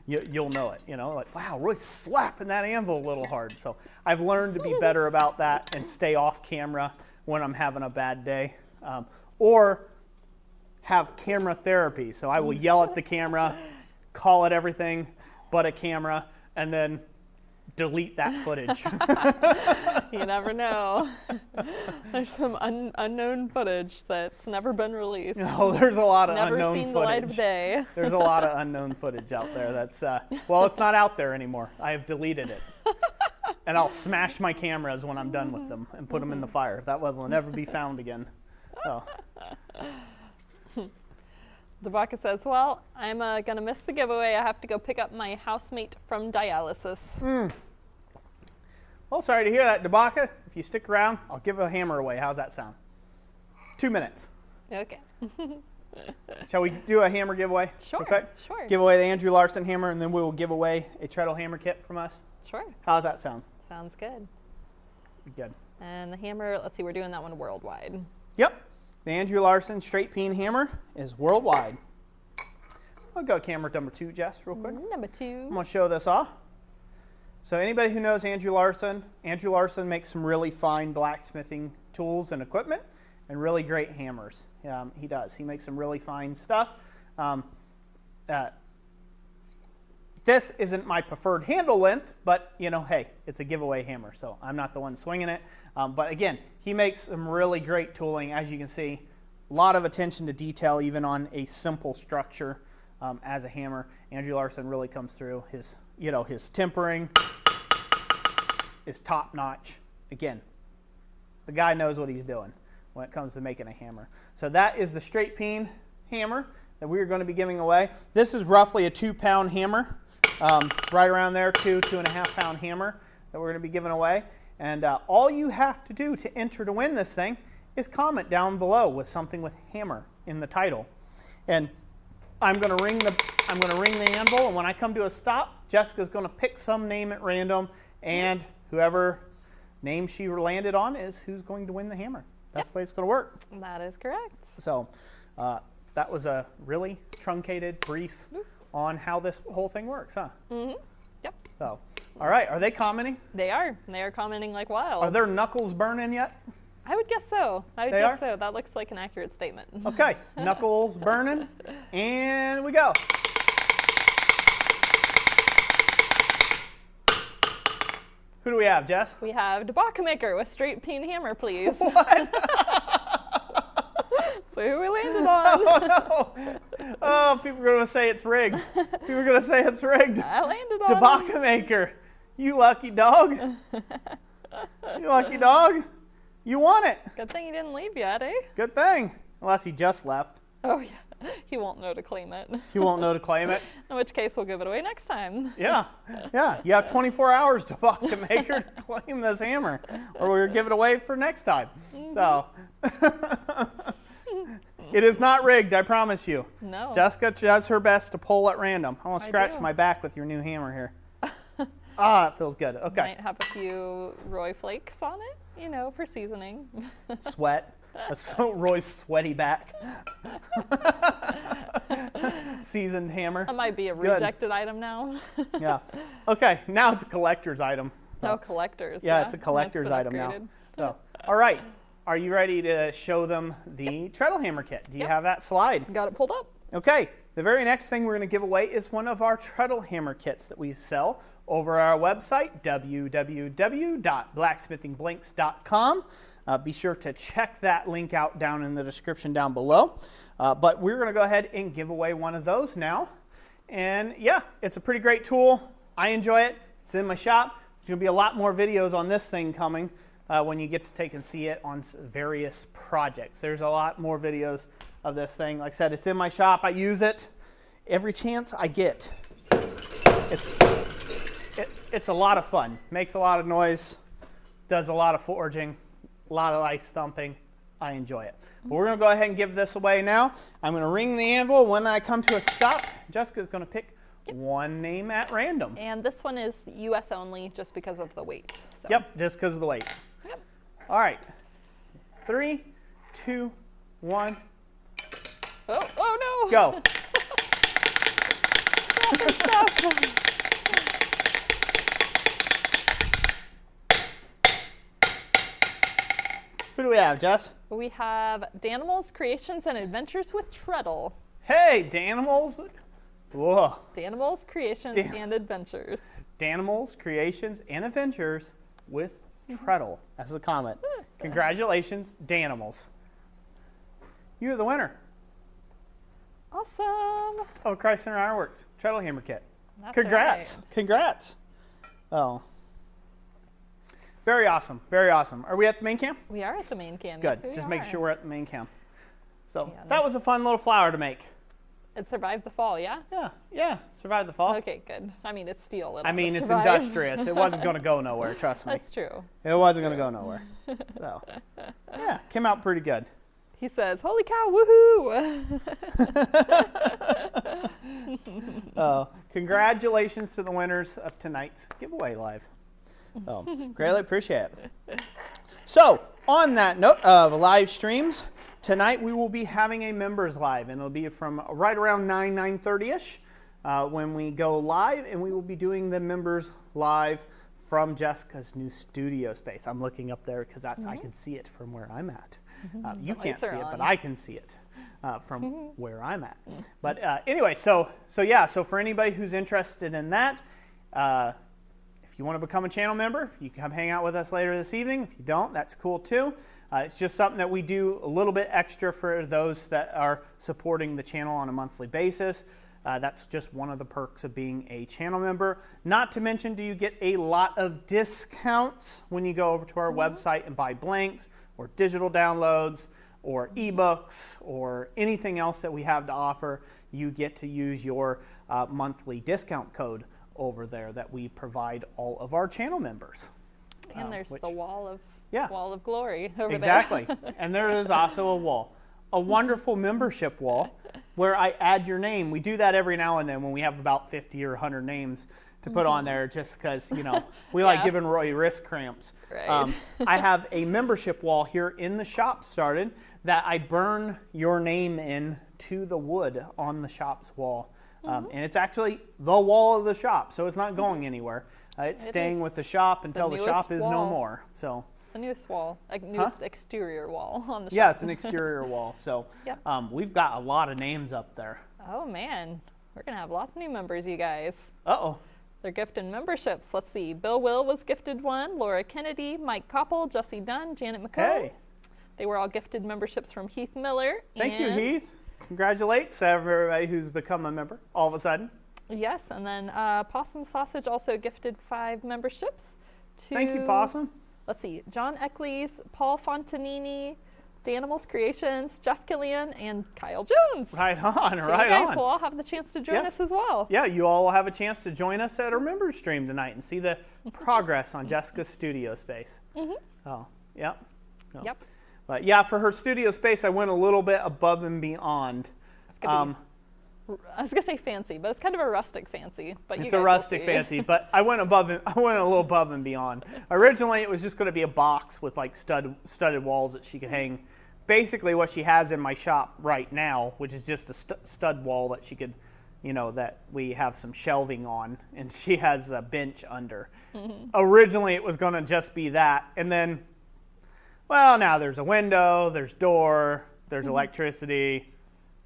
You'll know it, you know, like, wow, Roy's slapping that anvil a little hard. So I've learned to be better about that and stay off camera when I'm having a bad day. Or have camera therapy. So I will yell at the camera, call it everything but a camera, and then delete that footage. You never know. There's some unknown footage that's never been released. No, there's a lot of never unknown seen footage. The light of day. There's a lot of unknown footage out there. That's well, it's not out there anymore. I have deleted it, and I'll smash my cameras when I'm done with them and put them in the fire. That will never be found again. Oh. Dabaka says, well, I'm going to miss the giveaway. I have to go pick up my housemate from dialysis. Well, sorry to hear that, Dabaka. If you stick around, I'll give a hammer away. How's that sound? 2 minutes. Okay. Shall we do a hammer giveaway? Sure, okay. Sure. Give away the Andrew Larson hammer, and then we will give away a treadle hammer kit from us. Sure. How's that sound? Sounds good. Good. And the hammer, let's see, we're doing that one worldwide. Yep. The Andrew Larson straight peen hammer is worldwide. I'll go camera number 2, Jess, real quick. Number 2. I'm going to show this off. So anybody who knows Andrew Larson makes some really fine blacksmithing tools and equipment and really great hammers. He does. He makes some really fine stuff. This isn't my preferred handle length, but, you know, hey, it's a giveaway hammer, so I'm not the one swinging it. But again, he makes some really great tooling. As you can see, a lot of attention to detail even on a simple structure as a hammer. Andrew Larson really comes through. His tempering is top notch. Again, the guy knows what he's doing when it comes to making a hammer. So that is the straight peen hammer that we're going to be giving away. This is roughly a 2-pound hammer, right around there, 2.5 pound hammer that we're going to be giving away. And all you have to do to enter to win this thing is comment down below with something with hammer in the title. And I'm going to ring the anvil, and when I come to a stop, Jessica's going to pick some name at random, and whoever name she landed on is who's going to win the hammer. That's the way it's going to work. That is correct. So that was a really truncated brief on how this whole thing works, huh? Mm-hmm. Yep. So, all right. Are they commenting? They are. They are commenting like wild. Are their knuckles burning yet? I would guess so. I would guess so. That looks like an accurate statement. Okay. Knuckles burning. And we go. Who do we have, Jess? We have Dabaka Maker with straight peen hammer, please. What? So who we landed on? Oh, no. Oh, people are going to say it's rigged. People are going to say it's rigged. I landed on Dabaka Maker. You lucky dog. You lucky dog. You won it. Good thing he didn't leave yet, eh? Good thing. Unless he just left. Oh, yeah. He won't know to claim it. He won't know to claim it. In which case, we'll give it away next time. Yeah. Yeah. You have 24 hours to talk to Maker to claim this hammer, or we'll give it away for next time. So, it is not rigged, I promise you. No. Jessica does her best to pull at random. I want to scratch do. my back with your new hammer here. Ah, it feels good. Okay. Might have a few Roy flakes on it, you know, for seasoning. Sweat. Roy's sweaty back. Seasoned hammer. That might be a It's good. rejected item now. Yeah. Okay, now it's a collector's item. Oh, collectors. Yeah, it's a collector's That's item been now. upgraded. So, all right. Are you ready to show them the treadle hammer kit? Do you have that slide? Got it pulled up. Okay, the very next thing we're going to give away is one of our treadle hammer kits that we sell over our website, www.blacksmithingblinks.com. Be sure to check that link out down in the description down below. But we're going to go ahead and give away one of those now. And yeah, it's a pretty great tool. I enjoy it. It's in my shop. There's going to be a lot more videos on this thing coming when you get to take and see it on various projects. There's a lot more videos of this thing. Like I said, it's in my shop. I use it every chance I get. It's a lot of fun. Makes a lot of noise. Does a lot of forging. A lot of ice thumping. I enjoy it. But we're going to go ahead and give this away now. I'm going to ring the anvil. When I come to a stop, Jessica's going to pick one name at random. And this one is US only just because of the weight. So. Yep, just because of the weight. Yep. All right. 3, 2, 1. Oh no. Go. Who do we have, Jess? We have Danimals Creations and Adventures with Treadle. Hey, Danimals. Whoa. Danimals Creations and Adventures. Danimals Creations and Adventures with Treadle. That's the comment. Congratulations, Danimals. You're the winner. Awesome. Oh, Christ Center Ironworks Treadle Hammer Kit. That's Congrats. right. Congrats. Oh. Very awesome. Very awesome. Are we at the main cam? We are at the main cam. Good. Yes, we Just make are. sure we're at the main cam. So Yeah, that was a fun little flower to make. It survived the fall, yeah? Yeah. Survived the fall. Okay, good. I mean, it's steel. It'll I mean, it's survive. industrious. It wasn't going to go nowhere, trust me. That's true. It wasn't going to go nowhere. So, yeah, came out pretty good. He says, "Holy cow, woohoo!" Congratulations to the winners of tonight's giveaway live. Greatly appreciate it. So, on that note of live streams, tonight we will be having a members live, and it'll be from right around 9:30ish when we go live, and we will be doing the members live from Jessica's new studio space. I'm looking up there because that's I can see it from where I'm at. You can't see it, but I can see it from where I'm at. But anyway, so for anybody who's interested in that, if you want to become a channel member, you can come hang out with us later this evening. If you don't, that's cool too. It's just something that we do a little bit extra for those that are supporting the channel on a monthly basis. That's just one of the perks of being a channel member. Not to mention, do you get a lot of discounts when you go over to our website and buy blanks or digital downloads or ebooks or anything else that we have to offer. You get to use your monthly discount code over there that we provide all of our channel members. And there's the wall of glory over there. Exactly. And there is also a wall. A wonderful membership wall where I add your name. We do that every now and then when we have about 50 or 100 names to put on there just because, we like giving Roy wrist cramps. Right. I have a membership wall here in the shop started that I burn your name in to the wood on the shop's wall. And it's actually the wall of the shop, so it's not going anywhere. It's staying with the shop until the shop is no more. So. The newest wall, newest exterior wall on the shop. Yeah, it's an exterior wall. So Yep. We've got a lot of names up there. Oh man, we're gonna have lots of new members, you guys. Uh-oh. They're gifting memberships. Let's see. Bill Will was gifted one. Laura Kennedy, Mike Koppel, Jesse Dunn, Janet McCall. Hey. They were all gifted memberships from Heath Miller. Thank you, Heath. Congratulates everybody who's become a member all of a sudden. Yes, and then Possum Sausage also gifted 5 memberships to... Thank you, Possum. Let's see, John Eccles, Paul Fontanini, Danimals Creations, Jeff Killian, and Kyle Jones. Right on, So right you guys on. will all have the chance to join us as well. Yeah, you all will have a chance to join us at our member stream tonight and see the progress on Jessica's studio space. Oh, yep. Oh. Yep. But yeah, for her studio space, I went a little bit above and beyond. I was gonna say fancy, but it's kind of a rustic fancy. But It's a rustic fancy, but I went a little above and beyond. Originally, it was just going to be a box with like studded walls that she could hang. Basically, what she has in my shop right now, which is just a stud wall that she could, that we have some shelving on, and she has a bench under. Originally, it was going to just be that, and then, well, now there's a window, there's door, there's electricity.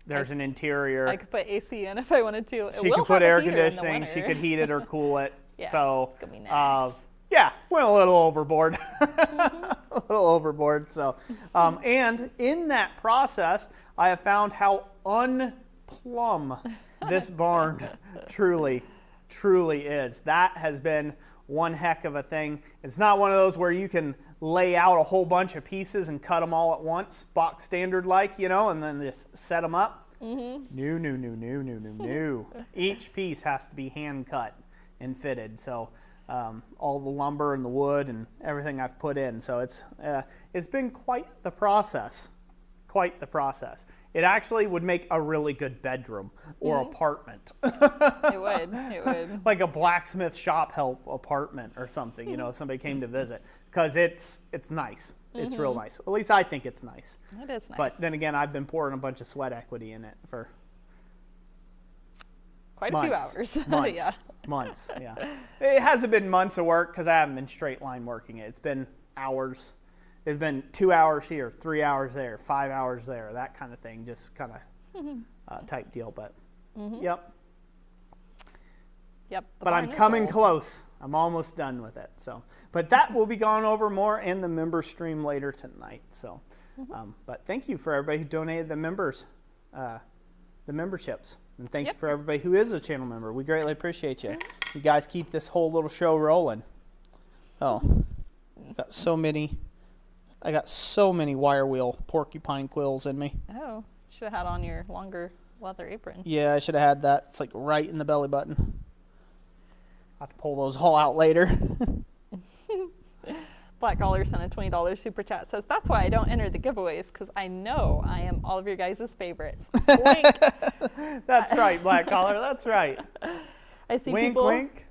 There's an interior. I could put AC in if I wanted to. She could put air conditioning. She could heat it or cool it. Yeah, so, it's gonna be nice. Yeah, went a little overboard. A little overboard. So, and in that process, I have found how unplumb this barn truly is. That has been one heck of a thing. It's not one of those where you can lay out a whole bunch of pieces and cut them all at once, box standard like, and then just set them up. No. Each piece has to be hand cut and fitted. So all the lumber and the wood and everything I've put in. So it's been quite the process. Quite the process. It actually would make a really good bedroom or apartment. It would. Like a blacksmith shop help apartment or something, if somebody came to visit. Because it's nice. It's real nice. At least I think it's nice. It is nice. But then again, I've been pouring a bunch of sweat equity in it for quite months. a few hours. Months. Yeah. Months, yeah. It hasn't been months of work because I haven't been straight line working it. It's been hours. It's been 2 hours here, 3 hours there, 5 hours there, that kind of thing, just kind of type deal. But yep. But I'm coming close. I'm almost done with it. So, but that will be gone over more in the member stream later tonight. So, but thank you for everybody who donated the memberships, and thank you for everybody who is a channel member. We greatly appreciate you. You guys keep this whole little show rolling. Oh, I got so many wire wheel porcupine quills in me. Oh, should have had on your longer leather apron. Yeah, I should have had that. It's like right in the belly button. I'll have to pull those all out later. Black Collar sent a $20 super chat. Says, that's why I don't enter the giveaways, because I know I am all of your guys' favorites. Wink. That's right, Black Collar. That's right. I see wink, wink.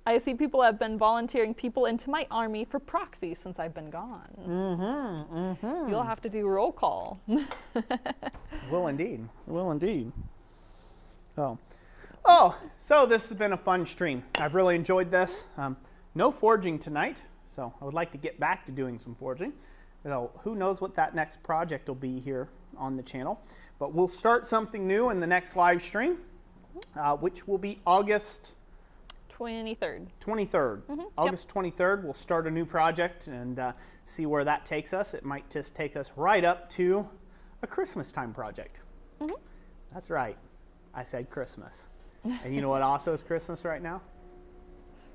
I see people have been volunteering people into my army for proxy since I've been gone. You'll have to do roll call. Will indeed. Will indeed. Oh, so this has been a fun stream. I've really enjoyed this. No forging tonight, so I would like to get back to doing some forging. So who knows what that next project will be here on the channel. But we'll start something new in the next live stream, which will be August 23rd. August 23rd, we'll start a new project and see where that takes us. It might just take us right up to a Christmas time project. That's right. I said Christmas. And you know what also is Christmas right now?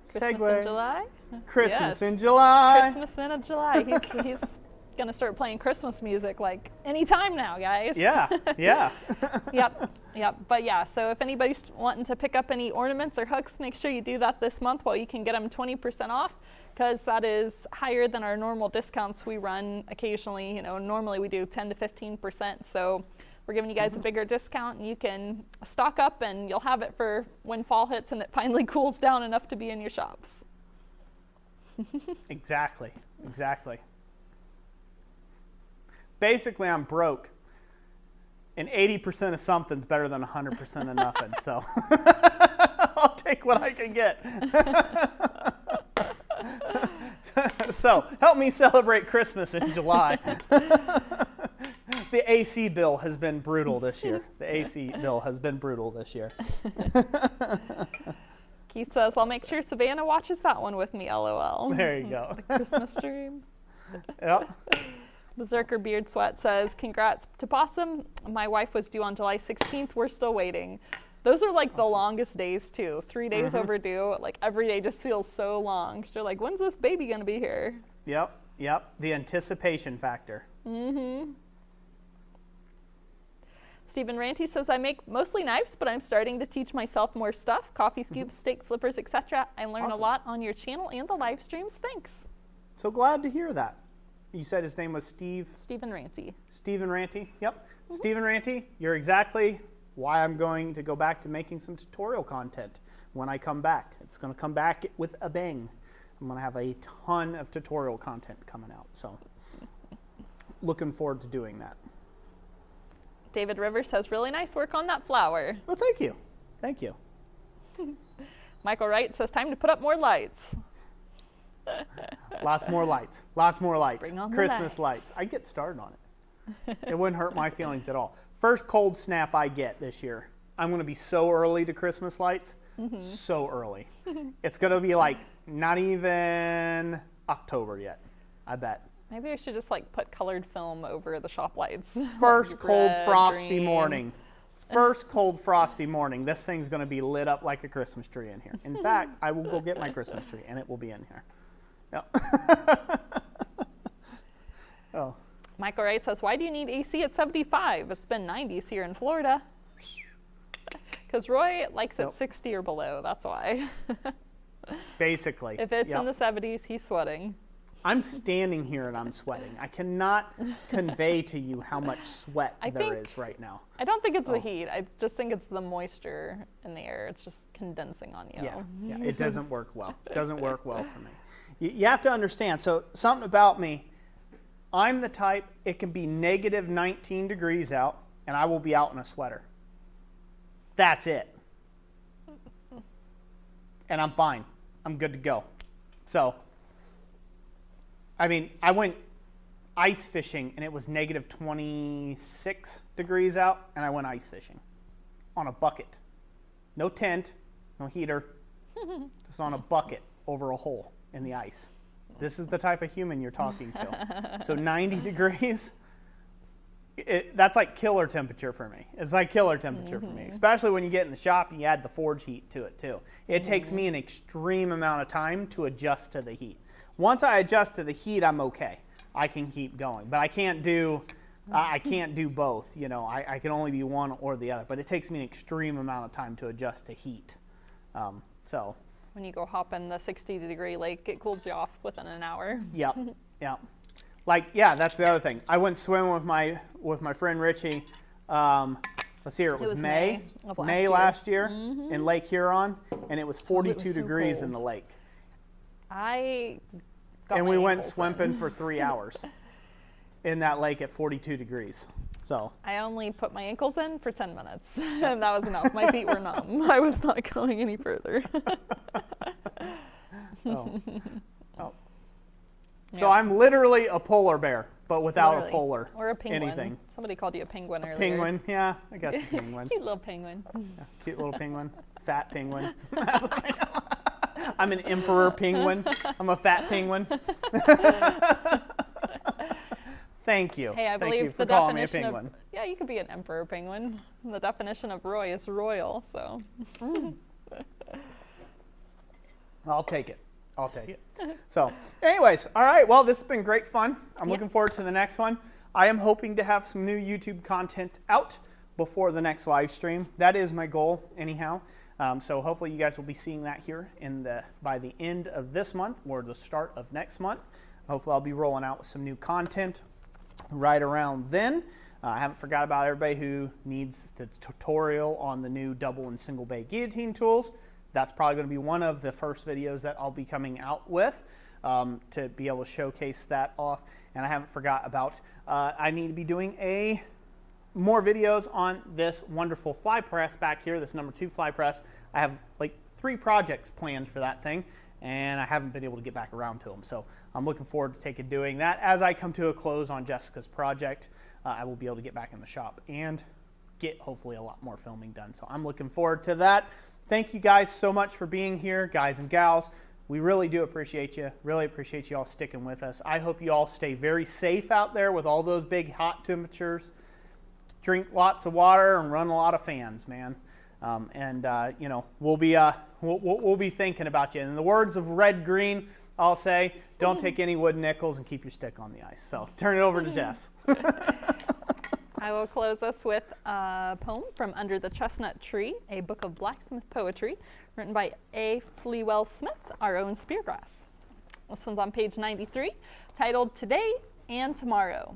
Christmas Segue. in July? Christmas in July. Christmas in July. He's going to start playing Christmas music like any time now, guys. Yeah. Yep. But yeah, so if anybody's wanting to pick up any ornaments or hooks, make sure you do that this month while you can get them 20% off, because that is higher than our normal discounts we run occasionally. Normally we do 10 to 15%. So we're giving you guys a bigger discount, and you can stock up and you'll have it for when fall hits and it finally cools down enough to be in your shops. Exactly. Basically, I'm broke. And 80% of something's better than 100% of nothing. So I'll take what I can get. So help me celebrate Christmas in July. The AC bill has been brutal this year. Keith says, I'll make sure Savannah watches that one with me, LOL. There you go. The Christmas stream. Yep. Berserker Beard Sweat says, congrats to Possum. My wife was due on July 16th. We're still waiting. Those are like the longest days too. 3 days overdue. Like every day just feels so long. You're like, when's this baby gonna be here? Yep, yep. The anticipation factor. Stephen Ranty says, I make mostly knives, but I'm starting to teach myself more stuff. Coffee scoops, steak flippers, etc. I learn a lot on your channel and the live streams. Thanks. So glad to hear that. You said his name was Steve? Stephen Ranty. Stephen Ranty, yep. Stephen Ranty, you're exactly why I'm going to go back to making some tutorial content when I come back. It's going to come back with a bang. I'm going to have a ton of tutorial content coming out. So looking forward to doing that. David Rivers says, really nice work on that flower. Well, thank you. Thank you. Michael Wright says, time to put up more lights. Lots more lights. Lots more lights. Bring on the Christmas lights. I'd get started on it. It wouldn't hurt my feelings at all. First cold snap I get this year. I'm going to be so early to Christmas lights. So early. It's going to be like not even October yet, I bet. Maybe we should just like put colored film over the shop lights. First cold Red, frosty green. morning. First cold frosty morning. This thing's going to be lit up like a Christmas tree in here. In fact, I will go get my Christmas tree and it will be in here. Yep. Oh. Michael Wright says, why do you need AC at 75? It's been 90s here in Florida. Because Roy likes it 60 or below, that's why. Basically. If it's in the 70s, he's sweating. I'm standing here and I'm sweating. I cannot convey to you how much sweat there is right now. I don't think it's the heat. I just think it's the moisture in the air. It's just condensing on you. Yeah, it doesn't work well. It doesn't work well for me. You have to understand, so something about me, I'm the type, it can be negative 19 degrees out and I will be out in a sweater. That's it. And I'm fine. I'm good to go. So, I mean, I went ice fishing and it was negative 26 degrees out and I went ice fishing on a bucket. No tent, no heater, just on a bucket over a hole in the ice. This is the type of human you're talking to. So 90 degrees, that's like killer temperature for me. It's like killer temperature for me, especially when you get in the shop and you add the forge heat to it too. It takes me an extreme amount of time to adjust to the heat. Once I adjust to the heat, I'm okay. I can keep going, but I can't do both. You know, I can only be one or the other, but it takes me an extreme amount of time to adjust to heat. So. When you go hop in the 60-degree lake, it cools you off within an hour. Yep, yep. Like, yeah, that's the other thing. I went swimming with my friend Richie. Let's see here, it was May last year in Lake Huron, and it was 42 degrees in the lake. And we went swimming for 3 hours in that lake at 42 degrees. So I only put my ankles in for 10 minutes, and that was enough. My feet were numb. I was not going any further. Oh. So I'm literally a polar bear, but without a polar. Or a penguin. Anything. Somebody called you a penguin earlier. Penguin, yeah, I guess a penguin. Cute little penguin. Yeah, cute little penguin. Fat penguin. I'm an emperor penguin. I'm a fat penguin. Thank you. Hey, I Thank believe you for the calling me a definition penguin. yeah, you could be an emperor penguin. The definition of Roy is royal, so. I'll take it. I'll take it. So, anyways, all right. Well, this has been great fun. I'm looking forward to the next one. I am hoping to have some new YouTube content out before the next live stream. That is my goal, anyhow. So hopefully you guys will be seeing that here by the end of this month or the start of next month. Hopefully I'll be rolling out with some new content right around then. I haven't forgot about everybody who needs the tutorial on the new double and single bay guillotine tools. That's probably going to be one of the first videos that I'll be coming out with to be able to showcase that off. And I haven't forgot about, I need to be doing more videos on this wonderful fly press back here, this number 2 fly press. I have like 3 projects planned for that thing, and I haven't been able to get back around to them. So I'm looking forward to doing that. As I come to a close on Jessica's project, I will be able to get back in the shop and get hopefully a lot more filming done. So I'm looking forward to that. Thank you guys so much for being here, guys and gals. We really do appreciate you. Really appreciate you all sticking with us. I hope you all stay very safe out there with all those big hot temperatures. Drink lots of water and run a lot of fans, man. You know, we'll be thinking about you. In the words of Red Green, I'll say, don't take any wooden nickels and keep your stick on the ice. So turn it over to Jess. I will close us with a poem from Under the Chestnut Tree, a book of blacksmith poetry written by A. Fleawell Smith, our own Speargrass. This one's on page 93, titled Today and Tomorrow.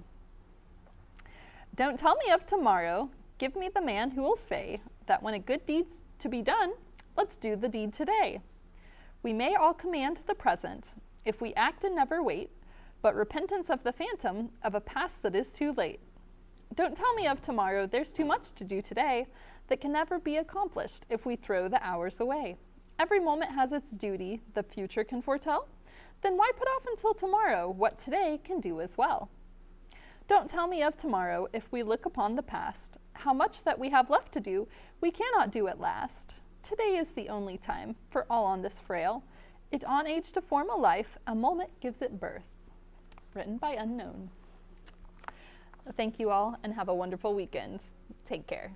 Don't tell me of tomorrow, give me the man who will say that when a good deed's to be done, let's do the deed today. We may all command the present, if we act and never wait, but repentance of the phantom of a past that is too late. Don't tell me of tomorrow, there's too much to do today that can never be accomplished if we throw the hours away. Every moment has its duty, the future can foretell. Then why put off until tomorrow what today can do as well? Don't tell me of tomorrow if we look upon the past, how much that we have left to do, we cannot do at last. Today is the only time for all on this frail. It on age to form a life, a moment gives it birth. Written by Unknown. Thank you all and have a wonderful weekend. Take care.